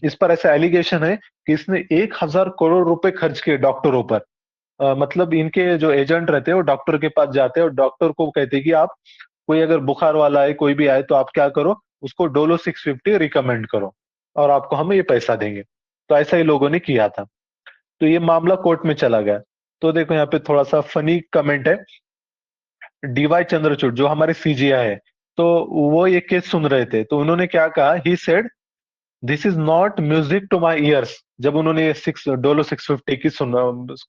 इस पर ऐसा एलिगेशन है कि इसने 1,000 करोड़ रुपए खर्च किए डॉक्टरों पर। मतलब इनके जो एजेंट रहते हैं वो डॉक्टर के पास जाते हैं और डॉक्टर को कहते हैं कि आप, कोई अगर बुखार वाला है, कोई भी आए, तो आप क्या करो, उसको डोलो 650 रिकमेंड करो, और आपको हम ये पैसा देंगे। तो ऐसा ही लोगों ने किया था। तो ये मामला कोर्ट में चला गया। तो देखो यहाँ पे थोड़ा सा फनी कमेंट है। डीवाई चंद्रचूड़ जो हमारे सीजीआई है, तो वो ये केस सुन रहे थे, तो उन्होंने क्या कहा, he said this is not music to my ears. जब उन्होंने ये डोलो 650 की सुना,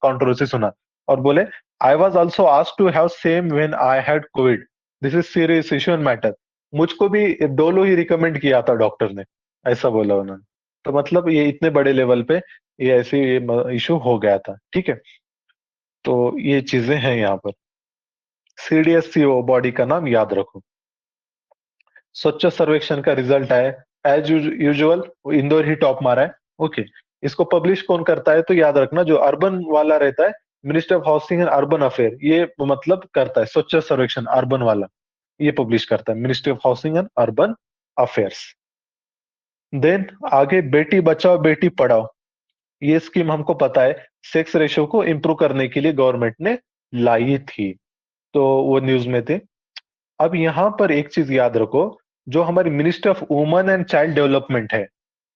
कंट्रोवर्सी सुना, और बोले, I was also asked to have same when I had COVID, this is serious issue and matter. मुझको भी डोलो ही रिकमेंड किया था डॉक्टर ने, ऐसा बोला उन्होंने। तो मतलब ये इतने बड़े लेवल पे ये ऐसे इशू हो गया था। ठीक है। तो ये चीजें हैं यहाँ पर। सीडीएससीओ बॉडी का नाम याद रखो। स्वच्छ सर्वेक्षण का रिजल्ट आया, एज यूजुअल इंदौर ही टॉप मारा है। ओके। इसको पब्लिश कौन करता है, तो याद रखना, जो अर्बन वाला रहता है, minister of Housing and urban affair, ये मतलब करता है स्वच्छ सर्वेक्षण, अर्बन वाला ये पब्लिश करता है, ministry of Housing and Urban Affairs. Then आगे, बेटी बचाओ बेटी पढ़ाओ, ये स्कीम हमको पता है, सेक्स रेशियो को इंप्रूव करने के लिए गवर्नमेंट ने लाई थी। तो वो न्यूज में थे। अब यहाँ पर एक चीज याद रखो, जो हमारी ministry of women and child development है,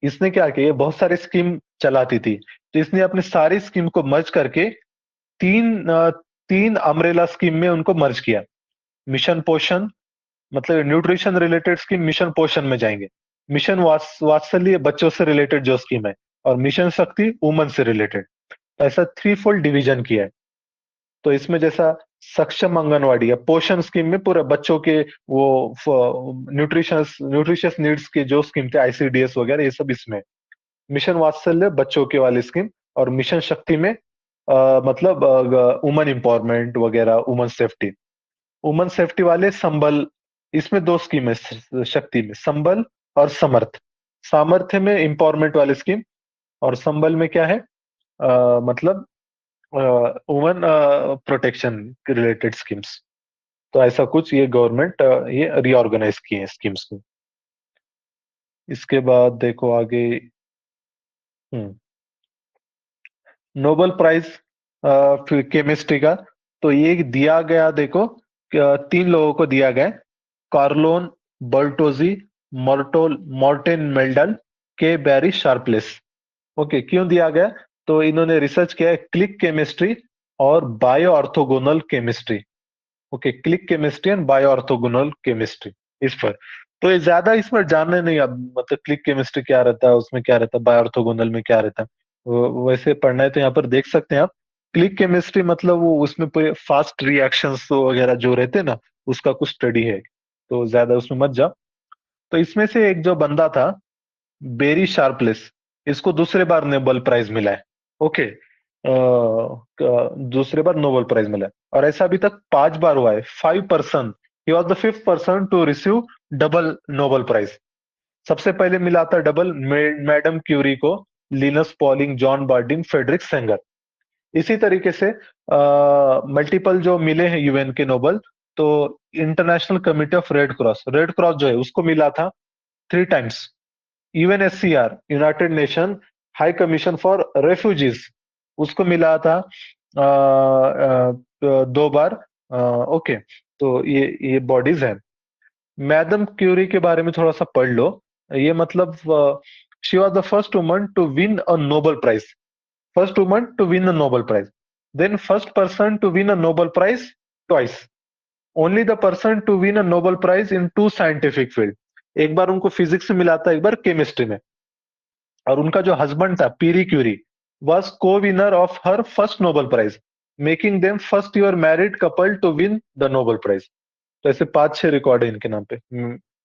इसने क्या किया, बहुत सारे स्कीम चलाती थी, तो इसने अपने सारी स्कीम को मर्ज करके तीन अम्ब्रेला स्कीम में उनको मर्ज किया। मिशन पोषण, मतलब न्यूट्रिशन रिलेटेड स्कीम मिशन पोषण में जाएंगे। मिशन वात्सल्य बच्चों से रिलेटेड जो स्कीम है, और मिशन शक्ति वुमन से रिलेटेड। ऐसा थ्री फोल्ड डिवीजन किया है। तो इसमें जैसा सक्षम आंगनवाड़ी या पोषण स्कीम में पूरे बच्चों के वो न्यूट्रिशियस नीड्स के जो स्कीम थे, आईसीडीएस वगैरह, ये सब इसमें। मिशन वात्सल्य बच्चों के वाली स्कीम, और मिशन शक्ति में मतलब वुमन एम्पावरमेंट वगैरह, वुमन सेफ्टी। वुमन सेफ्टी वाले संबल, इसमें दो स्कीम है शक्ति में, संबल और समर्थ। सामर्थ्य में एम्पावरमेंट वाली स्कीम, और संबल में क्या है, मतलब वुमन प्रोटेक्शन रिलेटेड स्कीम्स। तो ऐसा कुछ ये गवर्नमेंट ये रीऑर्गेनाइज किए हैं स्कीम्स को। इसके बाद देखो आगे, नोबेल प्राइज केमिस्ट्री का, तो ये दिया गया देखो, तीन लोगों को दिया गया, कार्लोन बर्टोजी, मॉर्टेन मेल्डल, के बैरी शार्पलेस। ओके, क्यों दिया गया, तो इन्होंने रिसर्च किया है क्लिक केमिस्ट्री और bio orthogonal chemistry. Okay, click chemistry and bio orthogonal chemistry, इस पर। तो ये ज्यादा इसमें जानने नहीं, अब मतलब क्लिक केमिस्ट्री क्या रहता है, उसमें क्या रहता है, बायो ऑर्थोगोनल में क्या रहता है, वैसे पढ़ना है तो यहाँ पर देख सकते हैं आप। क्लिक केमिस्ट्री मतलब वो उसमें पूरे फास्ट रिएक्शंस वगैरह जो रहते हैं ना, उसका कुछ स्टडी है, तो ज्यादा उसमें मत जाओ। तो इसमें से एक जो बंदा था, बेरी शार्पलेस, इसको दूसरे बार नोबेल प्राइज मिला है। ओके, दूसरे बार नोबेल प्राइज मिला है, और ऐसा अभी तक 5 बार हुआ है। 5 person, he was the fifth person to receive double Nobel Prize. सबसे पहले मिला था डबल मैडम क्यूरी को, Linus Pauling, John Bardeen, Frederick Sanger. इसी तरीके से मल्टीपल जो मिले हैं यूएन के नोबल, तो international committee of red cross जो है उसको मिला था 3 times. UNHCR, United nation high commission for refugees, उसको मिला था 2 बार। ओके, तो ये बॉडीज हैं। मैडम क्यूरी के बारे में थोड़ा सा पढ़ लो। ये मतलब she was the first woman to win a Nobel Prize, first woman to win a Nobel Prize, then first person to win a Nobel Prize twice, only the person to win a Nobel Prize in two scientific field। एक बार उनको physics में मिला था, एक बार chemistry में। और उनका जो हस्बैंड था, पीरी Curie, was co-winner of her first Nobel Prize, making them first ever married couple to win the Nobel Prize। तो ऐसे 5-6 रिकॉर्ड है इनके नाम पे।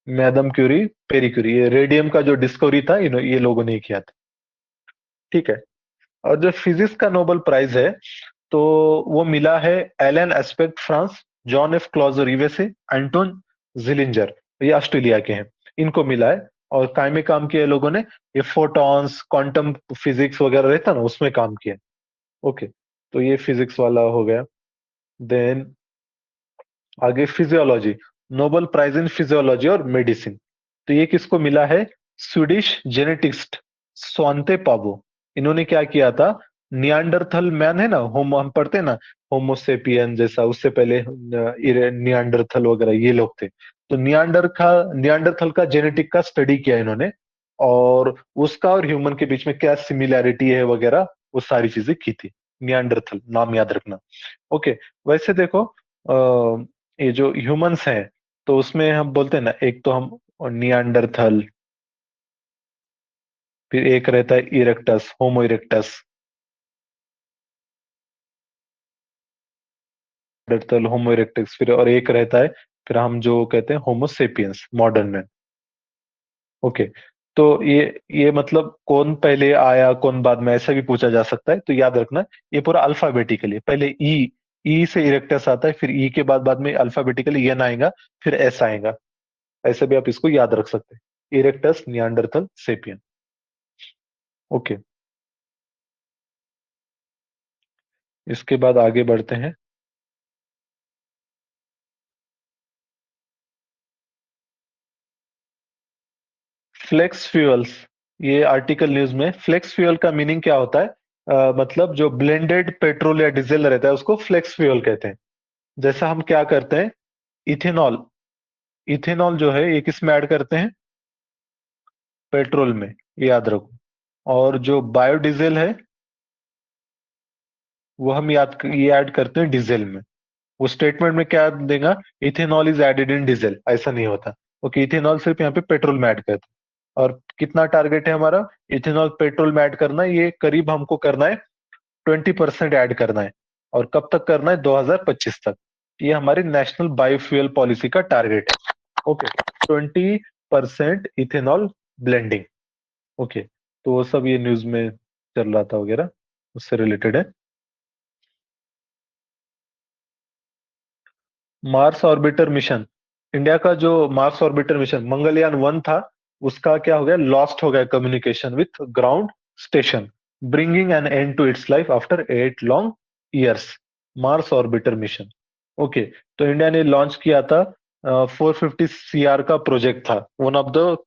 मैडम क्यूरी, पेरी क्यूरी, ये रेडियम का जो डिस्कवरी था ये लोगों ने किया था। ठीक है। और जो फिजिक्स का नोबेल प्राइज है, तो वो मिला है Alain Aspect France, John F Clauser USA, Anton Zeilinger, ये ऑस्ट्रेलिया के हैं, इनको मिला है। और काय में काम किया है लोगों ने, ये फोटॉन्स, क्वांटम फिजिक्स वगैरह रहता ना, उसमें काम किया। ओके, तो ये फिजिक्स वाला हो गया। देन आगे physiology, Nobel Prize in physiology और मेडिसिन, तो ये किसको मिला है? Swedish geneticist Svante Paabo. इन्होंने क्या किया था, नियांडरथल मैन है ना, होमो हम पढ़ते हैं ना, होमोसेपियन जैसा, उससे पहले नियांडरथल वगैरह ये लोग थे। तो नियांडरथल का जेनेटिक का स्टडी किया इन्होंने, और उसका और ह्यूमन के बीच में क्या सिमिलैरिटी है वगैरह, वो सारी चीजें की थी। नियांडरथल नाम याद रखना। ओके, वैसे देखो, ये जो ह्यूमंस हैं, तो उसमें हम बोलते हैं ना, एक तो हम नियांडरथल, फिर एक रहता है इरेक्टस, होमो इरेक्टस, नियांडरथल, होमो इरेक्टस, फिर और एक रहता है, फिर हम जो कहते हैं होमोसेपियंस, मॉडर्न मैन। ओके, तो ये मतलब कौन पहले आया कौन बाद में, ऐसा भी पूछा जा सकता है, तो याद रखना, ये पूरा अल्फाबेटिकली, पहले ई से इरेक्टस आता है, फिर ई के बाद में अल्फाबेटिकली एन आएगा, फिर एस आएगा। ऐसे भी आप इसको याद रख सकते हैं, इरेक्टस, नियांडरथल, सेपियन। ओके, इसके बाद आगे बढ़ते हैं। फ्लेक्स फ्यूल्स, ये आर्टिकल न्यूज में, फ्लेक्स फ्यूल का मीनिंग क्या होता है? मतलब जो ब्लेंडेड पेट्रोल या डीजल रहता है उसको फ्लेक्स फ्यूल कहते हैं। जैसा हम क्या करते हैं, इथेनॉल, इथेनॉल जो है ये किस में ऐड करते हैं? पेट्रोल में, ये याद रखो। और जो बायोडीजल है, वो हम ये ऐड करते हैं डीजल में। वो स्टेटमेंट में क्या देगा, ethanol is added in diesel, ऐसा नहीं होता। ओके, इथेनॉल सिर्फ यहाँ पे पेट्रोल में ऐड करते हैं। और कितना टारगेट है हमारा, इथेनॉल पेट्रोल में ऐड करना है, ये करीब हमको करना है 20% ऐड करना है। और कब तक करना है? 2025 तक। ये हमारी नेशनल बायोफ्यूल पॉलिसी का टारगेट है। Okay, 20% ethanol blending. ओके, तो वो सब ये न्यूज में चल रहा था वगैरह, उससे रिलेटेड है। मार्स ऑर्बिटर मिशन, इंडिया का जो मार्स ऑर्बिटर मिशन मंगलयान 1 था, उसका क्या हो गया, लॉस्ट हो गया communication with ground station, bringing an end to its life after 8 long years. Mars Orbiter Mission. Okay, तो इंडिया ने लॉन्च किया था, 450 CR का प्रोजेक्ट था, वन ऑफ द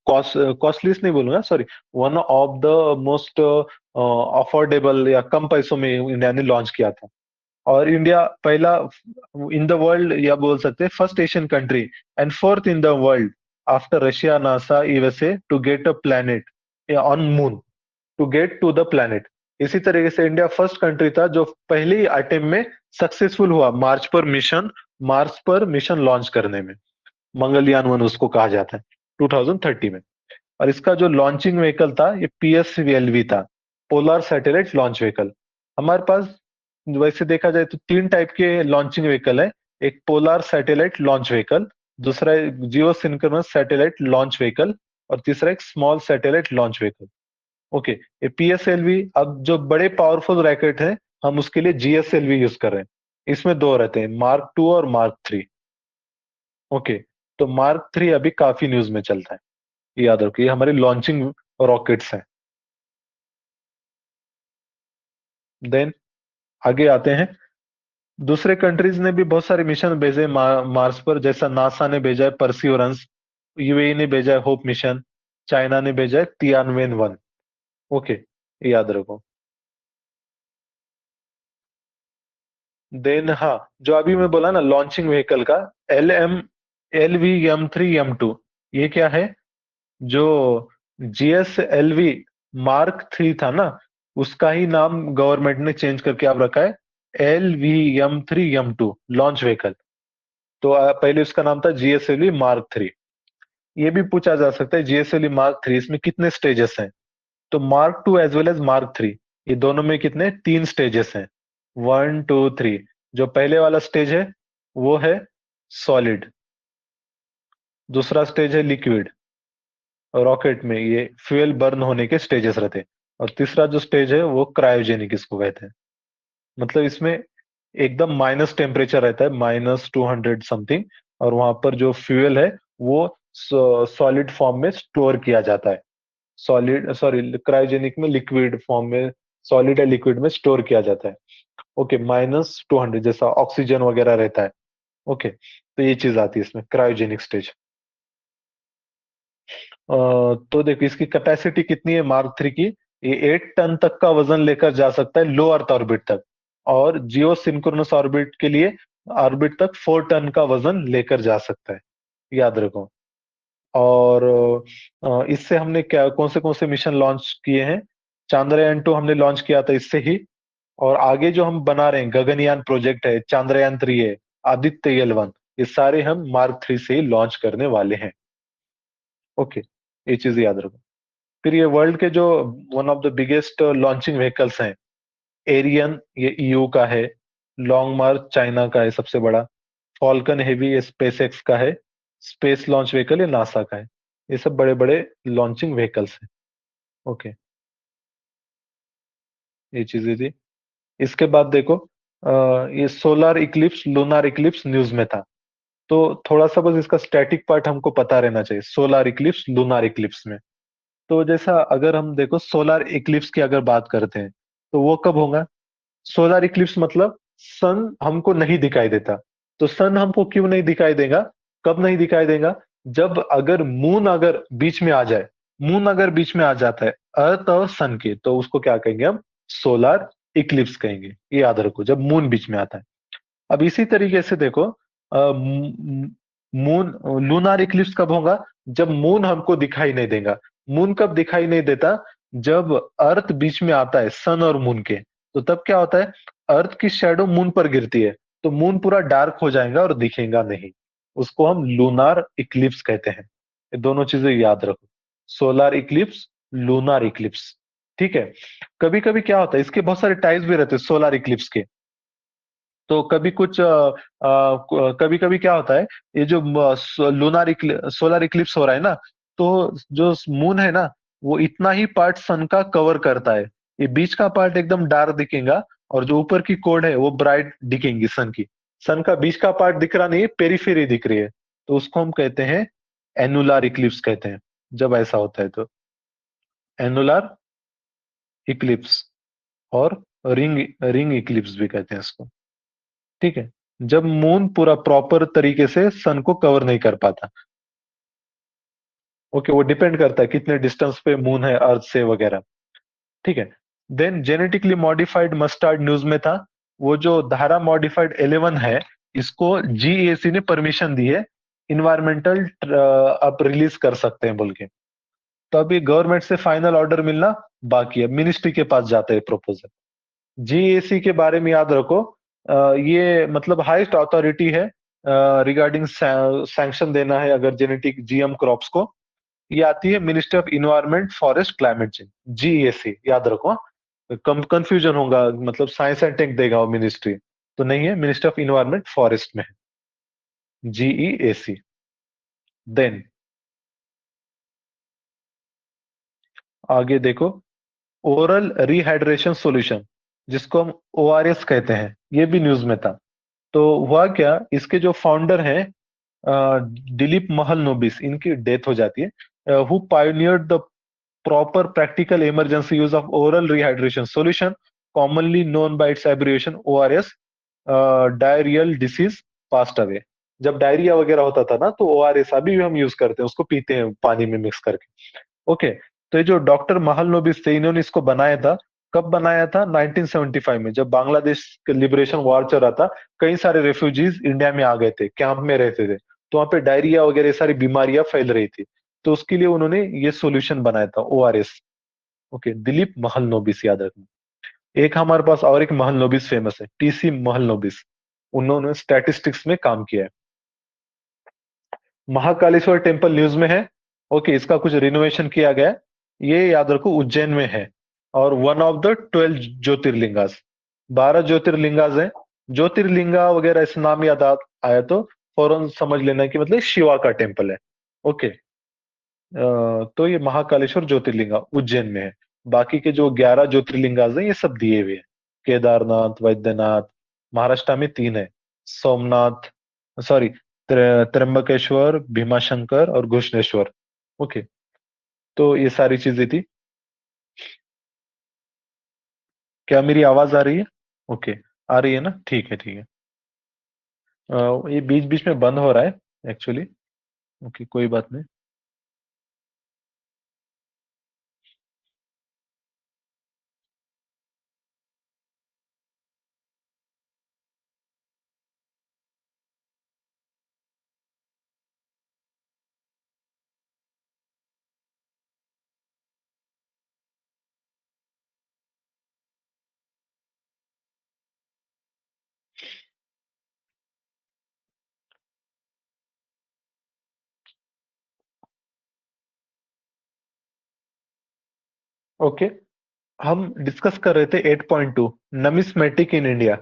कॉस्टलीस्ट नहीं बोलूंगा, sorry, one of the most affordable या कम पैसों में इंडिया ने लॉन्च किया था। और इंडिया पहला इन द वर्ल्ड, या बोल सकते हैं first Asian country and fourth in the world after Russia, NASA, USA to get a planet on moon, to get to the planet. इसी तरीके से इंडिया फर्स्ट कंट्री था जो पहली अटेम्प्ट में सक्सेसफुल हुआ मार्च पर मिशन मार्स पर मिशन लॉन्च करने में। मंगलयान 1 उसको कहा जाता है, 2030 में। और इसका जो लॉन्चिंग व्हीकल था ये PSLV था, पोलर सैटेलाइट लॉन्च व्हीकल। हमारे पास वैसे देखा जाए तो तीन टाइप के लॉन्चिंग व्हीकल है। एक पोलर सैटेलाइट लॉन्च व्हीकल, दूसरा एक जियो सिंक्रोनस सैटेलाइट लॉन्च व्हीकल, और तीसरा एक small satellite launch vehicle. Okay, ये PSLV अब जो बड़े पावरफुल रैकेट है, हम उसके लिए GSLV यूज कर रहे हैं। इसमें दो रहते हैं, Mark 2 और Mark 3। ओके, तो Mark 3 अभी काफी न्यूज में चलता है, ये याद रखिए, ये हमारे लॉन्चिंग रॉकेट्स हैं। देन आगे आते हैं, दूसरे कंट्रीज ने भी बहुत सारे मिशन भेजे मार्स पर, जैसा नासा ने भेजा है परसिवरेंस, UAE ने भेजा है होप मिशन, चाइना ने भेजा है तियानवेन 1। ओके, ये याद रखो। देन हाँ, जो अभी मैं बोला ना लॉन्चिंग व्हीकल का, LVM3M2, ये क्या है? जो GSLV Mark 3 था ना, उसका ही नाम गवर्नमेंट ने चेंज करके आप रखा है LVM3M2 लॉन्च व्हीकल। तो पहले उसका नाम था GSLV Mark 3। ये भी पूछा जा सकता है GSLV Mark 3 इसमें कितने स्टेजेस हैं? तो Mark 2 as well as Mark 3, ये दोनों में कितने, 3 स्टेजेस हैं, 1 2 3। जो पहले वाला स्टेज है वो है सॉलिड, दूसरा स्टेज है लिक्विड, रॉकेट में ये फ्यूल बर्न होने के स्टेजेस रहते हैं, और तीसरा जो स्टेज है वो क्रायोजेनिक इसको कहते हैं। मतलब इसमें एकदम माइनस टेम्परेचर रहता है, -200 समथिंग, और वहां पर जो फ्यूल है वो सॉलिड फॉर्म में स्टोर किया जाता है। सॉलिड सॉरी क्रायोजेनिक में लिक्विड फॉर्म में, सॉलिड या लिक्विड में स्टोर किया जाता है। ओके, -200 जैसा ऑक्सीजन वगैरह रहता है। ओके, तो ये चीज आती है इसमें क्रायोजेनिक स्टेज। तो देखो इसकी कैपेसिटी कितनी है Mark 3 की, ये 8 टन तक का वजन लेकर जा सकता है लो अर्थ ऑर्बिट तक, और जियो सिंक्रोनस ऑर्बिट के लिए ऑर्बिट तक 4 टन का वजन लेकर जा सकता है, याद रखो। और इससे हमने क्या कौन से मिशन लॉन्च किए हैं? Chandrayaan 2 हमने लॉन्च किया था इससे ही, और आगे जो हम बना रहे हैं गगनयान प्रोजेक्ट है, Chandrayaan 3 है, आदित्य L1, ये सारे हम Mark 3 से ही लॉन्च करने वाले हैं। ओके, ये चीज याद रखो। फिर ये वर्ल्ड के जो one of the biggest launching vehicles हैं, एरियन ये EU का है, लॉन्ग मार्च चाइना का है सबसे बड़ा, फॉल्कन हेवी ये SpaceX का है, स्पेस लॉन्च व्हीकल ये नासा का है। ये सब बड़े बड़े लॉन्चिंग व्हीकल्स हैं। ओके, ये चीजें थी। इसके बाद देखो, ये solar Eclipse lunar Eclipse news में था, तो थोड़ा सा बस इसका स्टैटिक पार्ट हमको पता रहना चाहिए सोलर इक्लिप्स लूनार इक्लिप्स में। तो जैसा अगर हम देखो सोलर इक्लिप्स की अगर बात करते हैं, तो वो कब होगा? सोलर इक्लिप्स मतलब सन हमको नहीं दिखाई देता। तो सन हमको क्यों नहीं दिखाई देगा, कब नहीं दिखाई देगा? जब अगर मून अगर बीच में आ जाए, मून अगर बीच में आ जाता है अर्थ और सन के, तो उसको क्या कहेंगे हम? सोलर इक्लिप्स कहेंगे, ये याद रखो, जब मून बीच में आता है। अब इसी तरीके से देखो, मून लूनार इक्लिप्स कब होगा? जब मून हमको दिखाई नहीं देगा। मून कब दिखाई नहीं देता? जब अर्थ बीच में आता है सन और मून के। तो तब क्या होता है, अर्थ की शेडो मून पर गिरती है, तो मून पूरा डार्क हो जाएगा और दिखेगा नहीं। उसको हम लूनार इक्लिप्स कहते हैं। ये दोनों चीजें याद रखो, सोलर इक्लिप्स, लूनार इक्लिप्स। ठीक है। कभी कभी क्या होता है, इसके बहुत सारे टाइप्स भी रहते हैं सोलर इक्लिप्स के। तो कभी कुछ कभी कभी क्या होता है, ये जो लूनार सोलर इक्लिप्स हो रहा है ना, तो जो मून है ना, वो इतना ही पार्ट सन का कवर करता है। ये बीच का पार्ट एकदम डार्क दिखेगा, और जो ऊपर की कोड है वो ब्राइट दिखेंगी सन की। सन का बीच का पार्ट दिख रहा नहीं है, पेरीफेरी दिख रही है। तो उसको हम कहते हैं एनुलर इक्लिप्स कहते हैं, जब ऐसा होता है तो। एनुलर इक्लिप्स, और रिंग रिंग इक्लिप्स भी कहते हैं इसको। ठीक है, जब मून पूरा प्रॉपर तरीके से सन को कवर नहीं कर पाता। ओके, वो डिपेंड करता है कितने डिस्टेंस पे मून है अर्थ से वगैरह। ठीक है। Then genetically modified mustard news में था, वो जो धारा मॉडिफाइड 11 है, इसको GAC ने परमिशन दी है, इन्वायरमेंटल आप रिलीज कर सकते हैं बोल के। तो अभी गवर्नमेंट से फाइनल ऑर्डर मिलना बाकी है, मिनिस्ट्री के पास जाता है प्रपोजल। GAC के बारे में याद रखो, ये मतलब हाईएस्ट अथॉरिटी है रिगार्डिंग सैंक्शन देना है अगर जेनेटिक जीएम क्रॉप्स को, ये आती है ministry of environment forest climate change, GEAC, याद रखो हाँ। कम कंफ्यूजन होगा, मतलब साइंस एंड टेक देगा वो मिनिस्ट्री, तो नहीं है, मिनिस्ट्री ऑफ इन्वायरमेंट फॉरेस्ट में है, जीईएसी। देन आगे देखो, ओरल रिहाइड्रेशन सॉल्यूशन, जिसको हम ओआरएस कहते हैं, ये भी न्यूज में था। तो हुआ क्या, इसके जो फाउंडर हैं दिलीप महल नोबिस, इनकी डेथ हो जाती है, who pioneered the proper practical emergency use of oral rehydration solution commonly known by its abbreviation ORS, diarrheal disease, passed away। जब डायरिया वगैरह होता था ना, तो ओआरएस अभी भी हम यूज करते हैं, उसको पीते हैं पानी में मिक्स करके। ओके, तो ये जो डॉक्टर महल नोबिस थे, इन्होंने इसको बनाया था। कब बनाया था? 1975 में, जब बांग्लादेश लिबरेशन वॉर चल रहा था। कई सारे रेफ्यूजीज इंडिया में आ गए थे, कैंप में रहते थे, तो वहां पे डायरिया वगैरह सारी बीमारियां फैल रही थी। तो उसके लिए उन्होंने ये सॉल्यूशन बनाया था, ओआरएस। ओके, दिलीप महल नोबिस याद रखना। एक हमारे पास और एक महल नोबिस फेमस है, टीसी महल नोबिस। उन्होंने स्टैटिस्टिक्स में काम किया है। महाकालेश्वर टेम्पल न्यूज में है। ओके, इसका कुछ रिनोवेशन किया गया है। ये याद रखो उज्जैन में है, और वन ऑफ द 12 ज्योतिर्लिंगास, 12 ज्योतिर्लिंगास हैं। ज्योतिर्लिंगा वगैरह इस नाम याद आया तो फौरन समझ लेना कि मतलब शिवा का टेम्पल है। ओके, तो ये महाकालेश्वर ज्योतिर्लिंगा उज्जैन में है। बाकी के जो 11 ज्योतिर्लिंगास हैं, ये सब दिए हुए हैं। केदारनाथ, वैद्यनाथ, महाराष्ट्र में 3 है, सोमनाथ, सॉरी, त्र्यंबकेश्वर, भीमाशंकर और घृष्णेश्वर। ओके, तो ये सारी चीजें थी। क्या मेरी आवाज आ रही है? ओके, आ रही है ना? ठीक है, ठीक है। ये बीच बीच में बंद हो रहा है एक्चुअली। ओके, कोई बात नहीं। ओके, हम डिस्कस कर रहे थे 8.2, नमिस्मेटिक इन इंडिया।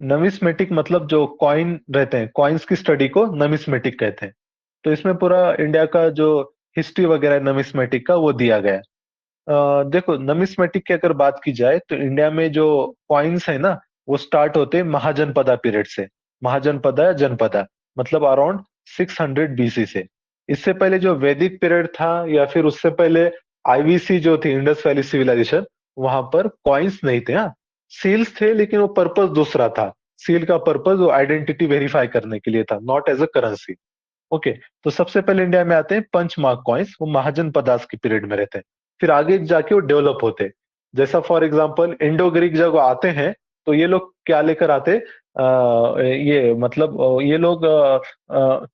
नमिस्मेटिक मतलब जो कॉइन रहते हैं, कॉइन्स की स्टडी को नमिस्मेटिक कहते हैं। तो इसमें पूरा इंडिया का जो हिस्ट्री वगैरह है नमिस्मेटिक का, वो दिया गया है। देखो, नमिस्मेटिक की अगर बात की जाए तो इंडिया में जो कॉइन्स है ना, वो स्टार्ट होते हैं महाजनपदा पीरियड से। महाजनपदा या जनपदा, मतलब अराउंड 600 बीसी से। इससे पहले जो वैदिक पीरियड था, या फिर उससे पहले आईवीसी जो थी, इंडस वैली सिविलाइजेशन, वहां पर कॉइन्स नहीं थे। हाँ, सील्स थे, लेकिन वो पर्पस दूसरा था। सील का पर्पस वो आइडेंटिटी वेरीफाई करने के लिए था, not as a currency. Okay, तो सबसे पहले इंडिया में आते हैं पंचमार्क कॉइन्स, वो महाजन पदार्थ की पीरियड में रहते हैं। फिर आगे जाके वो डेवलप होते हैं। जैसा फॉर एग्जांपल इंडो ग्रीक जब आते हैं, तो ये लोग क्या लेकर आते? ये मतलब ये लोग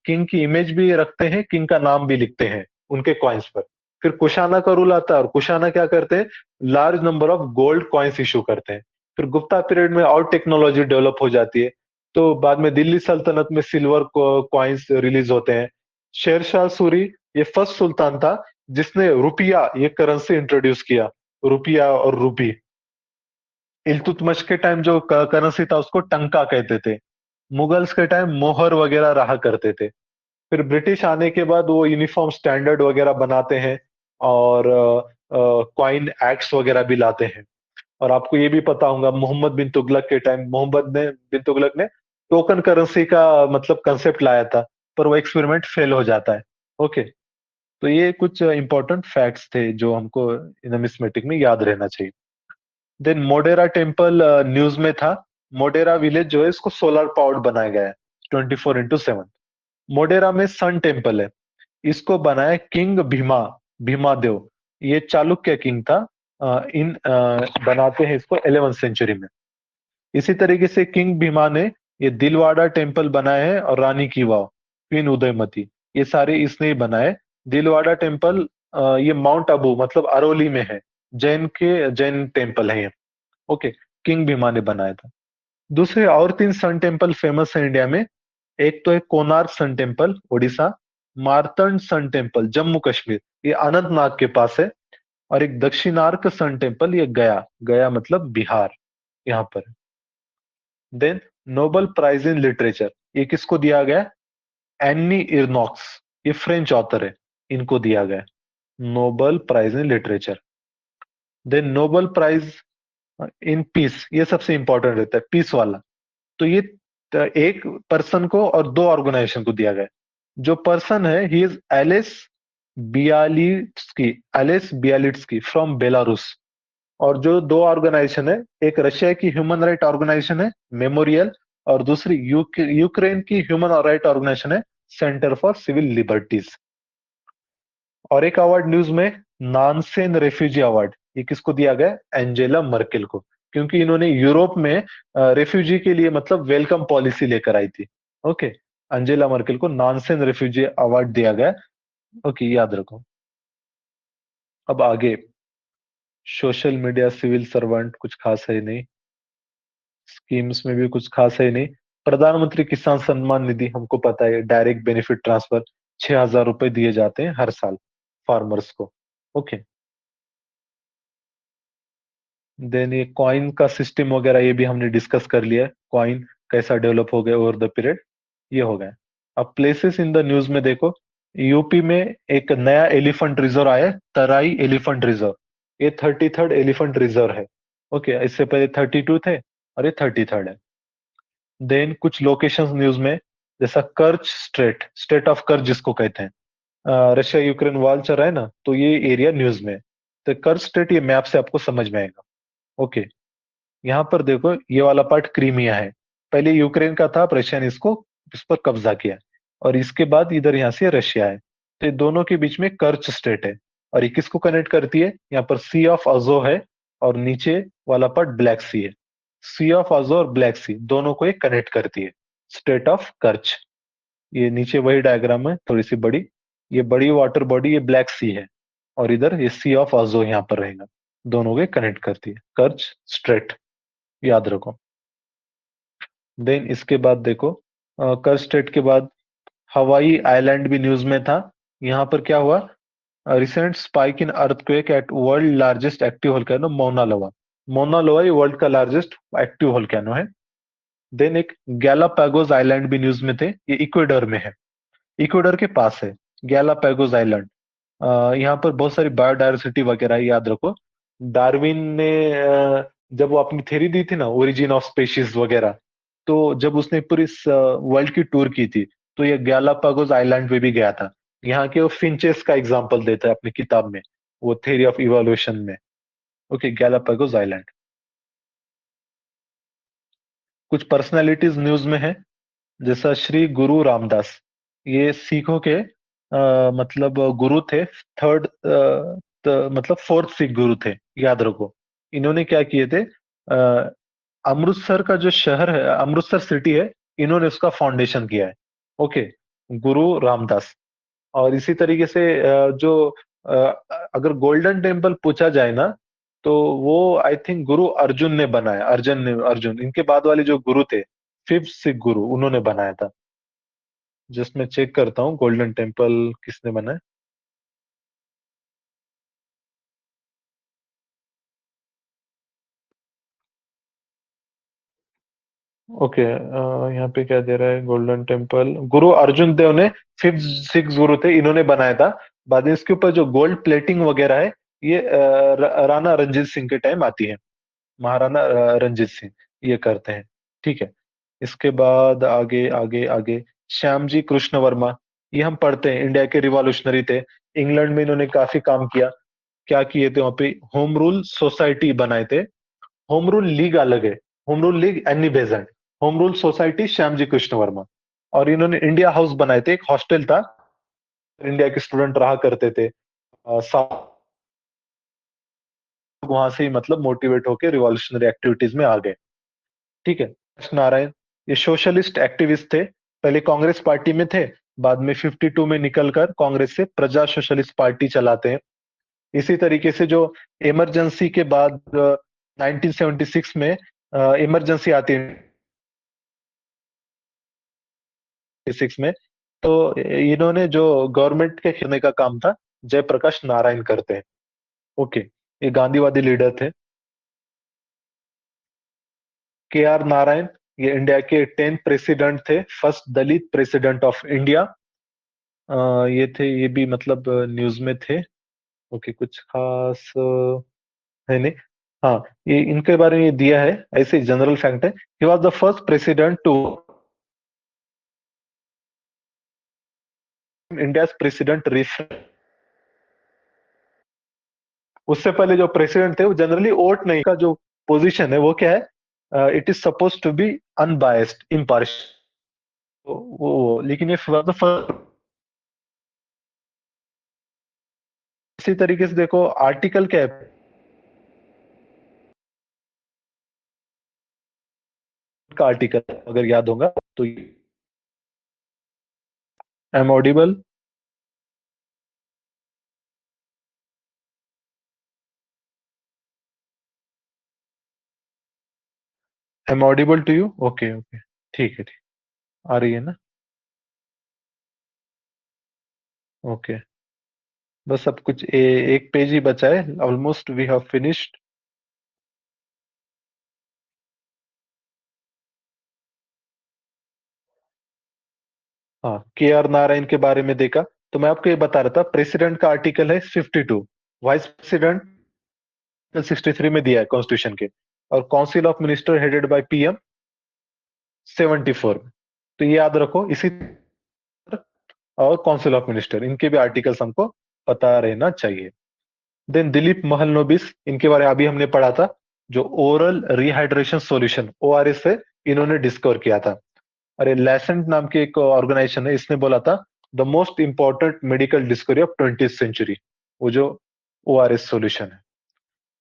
किंग की इमेज भी रखते हैं, किंग का नाम भी लिखते हैं उनके कॉइन्स पर। फिर कुशाना का रूल आता है, और कुशाना क्या करते हैं? Large number of gold coins issue करते हैं। फिर गुप्ता पीरियड में और टेक्नोलॉजी डेवलप हो जाती है। तो बाद में दिल्ली सल्तनत में सिल्वर कॉइन्स रिलीज होते हैं। शेरशाह सूरी, ये फर्स्ट सुल्तान था जिसने रुपया, ये करेंसी इंट्रोड्यूस किया, रुपया और रूपी। इल्तुतमिश के टाइम जो करेंसी था, उसको टंका कहते थे। मुगल्स के टाइम मोहर वगैरह रहा करते थे। फिर ब्रिटिश आने के बाद वो यूनिफॉर्म स्टैंडर्ड वगैरह बनाते हैं, और कॉइन एक्ट्स वगैरह भी लाते हैं। और आपको ये भी पता होगा, मोहम्मद बिन तुगलक के टाइम, मोहम्मद ने बिन तुगलक ने टोकन करेंसी का मतलब कंसेप्ट लाया था, पर वो एक्सपेरिमेंट फेल हो जाता है। ओके, तो ये कुछ इंपॉर्टेंट फैक्ट्स थे जो हमको नमिस्मेटिक में याद रहना चाहिए। देन मोडेरा टेम्पल न्यूज में था। मोडेरा विलेज जो है, इसको सोलर पावर्ड बनाया गया है, 24/7। मोडेरा में सन टेम्पल है, इसको बनाया किंग भीमा, भीमा देव। ये चालुक्य किंग था। बनाते हैं इसको 11वीं सेंचुरी में। इसी तरीके से किंग भीमा ने ये दिलवाड़ा टेम्पल बनाए हैं, और रानी की वाव, क्वीन उदयमती, ये सारे इसने ही बनाए। दिलवाड़ा टेम्पल ये माउंट आबू मतलब अरोली में है, जैन टेम्पल है ये। ओके, किंग भीमा ने बनाया था। दूसरे और 3 सन टेम्पल फेमस है इंडिया में। एक तो है Konark sun temple Orissa, Martand sun temple Jammu Kashmir, ये अनंतनाग के पास है, और एक दक्षिणार्क सन टेम्पल, ये गया, गया मतलब बिहार, यहाँ पर। Then Nobel Prize in literature, ये किसको दिया गया? एनी इरनॉक्स, ये फ्रेंच ऑथर है, इनको दिया गया Nobel Prize in literature. Then Nobel Prize in peace, ये सबसे इंपॉर्टेंट रहता है, पीस वाला। तो ये एक पर्सन को और दो ऑर्गेनाइजेशन को दिया गया। जो पर्सन है he is Ales Bialiatski from Belarus. और जो दो ऑर्गेनाइजेशन है, एक रशिया की ह्यूमन राइट ऑर्गेनाइजेशन है मेमोरियल, और दूसरी यूक्रेन की ह्यूमन राइट ऑर्गेनाइजेशन है सेंटर फॉर सिविल लिबर्टीज। और एक अवार्ड न्यूज में, नानसेन रेफ्यूजी अवार्ड, ये किसको दिया गया? एंजेला मर्केल को, क्योंकि इन्होंने यूरोप में रेफ्यूजी के लिए मतलब वेलकम पॉलिसी लेकर आई थी। ओके, एंजेला मर्केल को नानसेन रेफ्यूजी अवार्ड दिया गया। ओके, याद रखो। अब आगे, सोशल मीडिया सिविल सर्वेंट कुछ खास है नहीं, स्कीम्स में भी कुछ खास है नहीं। प्रधानमंत्री किसान सम्मान निधि हमको पता है, डायरेक्ट बेनिफिट ट्रांसफर, 6,000 रुपए दिए जाते हैं हर साल फार्मर्स को। ओके। देन ये कॉइन का सिस्टम वगैरह ये भी हमने डिस्कस कर लिया है, कॉइन कैसा डेवलप हो गया ओवर द पीरियड, ये हो गया। अब प्लेसेस इन द न्यूज में देखो, यूपी में एक नया एलिफेंट रिजर्व आया है, तराई एलिफेंट रिजर्व, ये 33rd एलिफेंट रिजर्व है। ओके, इससे पहले 32 थे और ये 33rd है। देन कुछ लोकेशंस न्यूज में, जैसा कर्च स्ट्रेट, स्टेट ऑफ कर्च जिसको कहते हैं, रशिया यूक्रेन वॉर चल रहा है ना, तो ये एरिया न्यूज में है। तो कर्च स्ट्रेट ये मैप से आपको समझ में आएगा। ओके, यहाँ पर देखो ये वाला पार्ट क्रीमिया है, पहले यूक्रेन का था, अब रशिया ने इसको, इस पर कब्जा किया, और इसके बाद इधर यहाँ से रशिया है। तो ये दोनों के बीच में कर्च स्टेट है, और ये किसको कनेक्ट करती है? यहाँ पर सी ऑफ अजो है, और नीचे वाला पार्ट ब्लैक सी है। सी ऑफ अजो और ब्लैक सी दोनों को ये कनेक्ट करती है, स्टेट ऑफ कर्च। ये नीचे वही डायग्राम है, थोड़ी सी बड़ी, ये बड़ी वाटर बॉडी ये ब्लैक सी है, और इधर ये सी ऑफ अजो यहाँ पर रहेगा, दोनों को कनेक्ट करती है, कर्च स्ट्रेट, याद रखो। देन इसके बाद देखो, कर्च स्ट्रेट के बाद हवाई आइलैंड भी न्यूज में था। यहाँ पर क्या हुआ? Recent spike in earthquake at world largest active volcano Mauna Loa. Mauna Loa ये वर्ल्ड का लार्जेस्ट एक्टिव वोल्केनो है। देन एक गैलापागोस आइलैंड भी न्यूज में थे, ये इक्वेडर में है, इक्वेडर के पास है गैलापागोस आइलैंड। यहाँ पर बहुत सारी बायोडायवर्सिटी वगैरह है, याद रखो। डार्विन ने जब वो अपनी थ्योरी दी थी ना, ओरिजिन ऑफ स्पेशीज वगैरह, तो जब उसने पूरी वर्ल्ड की टूर की थी, तो ये गैलापागोस आइलैंड पे भी गया था। यहाँ के वो फिंचेस का एग्जांपल देता है अपनी किताब में, वो थ्योरी ऑफ इवोल्यूशन में। Okay, Galapagos island. कुछ पर्सनालिटीज न्यूज में है, जैसा श्री गुरु रामदास, ये सिखों के मतलब गुरु थे, थर्ड मतलब फोर्थ सिख गुरु थे, याद रखो। इन्होंने क्या किए थे? अमृतसर का जो शहर है, अमृतसर सिटी है, इन्होंने उसका फाउंडेशन किया है। ओके, गुरु रामदास। और इसी तरीके से अ, अगर गोल्डन टेम्पल पूछा जाए ना, तो वो आई थिंक गुरु अर्जुन ने बनाया, अर्जुन इनके बाद वाले जो गुरु थे, फिफ्थ सिख गुरु, उन्होंने बनाया था। जस्ट मैं चेक करता हूँ गोल्डन टेम्पल किसने बनाया। ओके, यहाँ पे क्या दे रहा है? गोल्डन टेम्पल गुरु अर्जुन देव ने, फिफ्थ सिक्स गुरु थे, इन्होंने बनाया था। बाद में इसके ऊपर जो गोल्ड प्लेटिंग वगैरह है, ये राणा रंजीत सिंह के टाइम आती है, महाराणा रंजीत सिंह ये करते हैं। ठीक है, इसके बाद आगे आगे आगे, श्यामजी कृष्ण वर्मा, ये हम पढ़ते हैं, इंडिया के रिवॉल्यूशनरी थे, इंग्लैंड में इन्होंने काफी काम किया। क्या किए थे? वहां पे होम रूल सोसाइटी बनाए थे। होम रूल लीग अलग है, home rule league Annie Besant, home rule society Shyamji Krishna Varma. और इन्होंने इंडिया हाउस बनाए थे, एक हॉस्टल था, इंडिया के स्टूडेंट रहा करते थे, वहां से ही मतलब मोटिवेट होकर रिवॉल्यूशनरी एक्टिविटीज में आ गए। ठीक है, नारायण, ये सोशलिस्ट एक्टिविस्ट थे, पहले कांग्रेस पार्टी में थे, बाद में 52 में निकलकर कांग्रेस से प्रजा सोशलिस्ट पार्टी चलाते हैं। इसी तरीके से जो इमरजेंसी के बाद 1976 में इमरजेंसी आती है, फिजिक्स में। तो इन्होंने जो गवर्नमेंट के खिलने का काम था, जयप्रकाश नारायण करते हैं। ओके, ये गांधीवादी लीडर थे। KR नारायण, ये इंडिया के 10th प्रेसिडेंट थे, first Dalit president of India. ये थे, ये भी मतलब न्यूज में थे। ओके, कुछ खास है नहीं। हाँ, ये इनके बारे में ये दिया है, ऐसे जनरल फैक्ट है। He was the first president to India president रिफ। उससे पहले जो प्रेसिडेंट थे वो जनरली वोट नहीं का जो पोजीशन है वो क्या है, it is suppose to be unbiased impartial. लेकिन ये फर्स्ट। इसी तरीके से देखो आर्टिकल क्या है का, आर्टिकल अगर याद होगा तो। Am audible? Am audible to you? Okay okay, ठीक है, ठीक। आ रही है ना? ओके, बस अब कुछ एक पेज ही बचा है, ऑलमोस्ट वी हैव फिनिश्ड। हाँ, KR नारायण के बारे में देखा तो मैं आपको ये बता रहा था, प्रेसिडेंट का आर्टिकल है 52, वाइस प्रेसिडेंट 63 में दिया है कॉन्स्टिट्यूशन के, और council of minister headed by PM 74 में। तो ये याद रखो इसी। और काउंसिल ऑफ मिनिस्टर, इनके भी आर्टिकल्स हमको पता रहना चाहिए। देन दिलीप महलनोबिस, इनके बारे में अभी हमने पढ़ा था, जो ओरल रिहाइड्रेशन सॉल्यूशन ORS है, इन्होंने डिस्कवर किया था। अरे लैसेंट नाम की एक ऑर्गेनाइजेशन है, इसने बोला था the most important medical discovery of 20th century, वो जो ORS सॉल्यूशन है।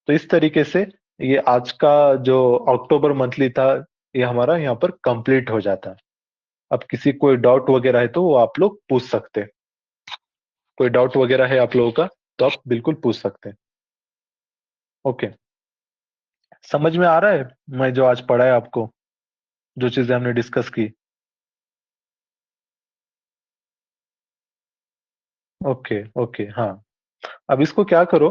तो इस तरीके से ये आज का जो अक्टूबर मंथली था, ये हमारा यहाँ पर कंप्लीट हो जाता है। अब किसी कोई डाउट वगैरह है तो वो आप लोग पूछ सकते हैं। कोई डाउट वगैरह है आप लोगों का तो आप बिल्कुल पूछ सकते हैं। ओके, समझ में आ रहा है मैं जो आज पढ़ा है आपको, जो चीजें हमने डिस्कस की? ओके ओके, हाँ। अब इसको क्या करो,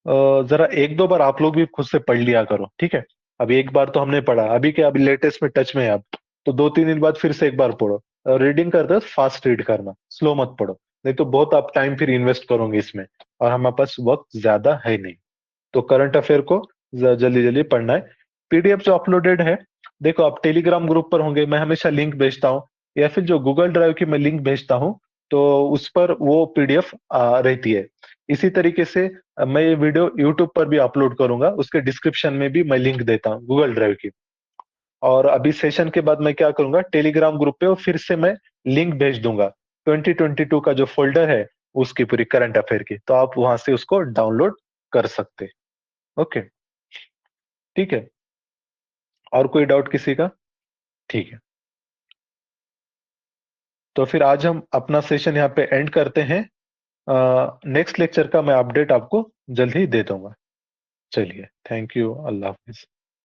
जरा एक दो बार आप लोग भी खुद से पढ़ लिया करो, ठीक है? अभी एक बार तो हमने पढ़ा, अभी क्या, अभी लेटेस्ट में टच में है आप, तो 2-3 दिन बाद फिर से एक बार पढ़ो। रीडिंग करते हो फास्ट रीड करना, स्लो मत पढ़ो, नहीं तो बहुत आप टाइम फिर इन्वेस्ट करोगे इसमें, और हमारे पास वक्त ज्यादा है नहीं। तो करंट अफेयर को जल्दी जल्दी पढ़ना है। PDF जो अपलोडेड है, देखो आप टेलीग्राम ग्रुप पर होंगे, मैं हमेशा लिंक भेजता हूँ, या फिर जो गूगल ड्राइव की मैं लिंक भेजता हूँ, तो उस पर वो PDF रहती है। इसी तरीके से मैं ये वीडियो यूट्यूब पर भी अपलोड करूंगा, उसके डिस्क्रिप्शन में भी मैं लिंक देता हूँ गूगल ड्राइव की। और अभी सेशन के बाद मैं क्या करूंगा, टेलीग्राम ग्रुप पे और फिर से मैं लिंक भेज दूंगा 2022 का जो फोल्डर है, उसकी पूरी करंट अफेयर की, तो आप वहां से उसको डाउनलोड कर सकते। ओके, ठीक है। और कोई डाउट किसी का? ठीक है, तो फिर आज हम अपना सेशन यहाँ पे एंड करते हैं। नेक्स्ट लेक्चर का मैं अपडेट आपको जल्द ही दे दूंगा। चलिए, थैंक यू, अल्लाह हाफिज।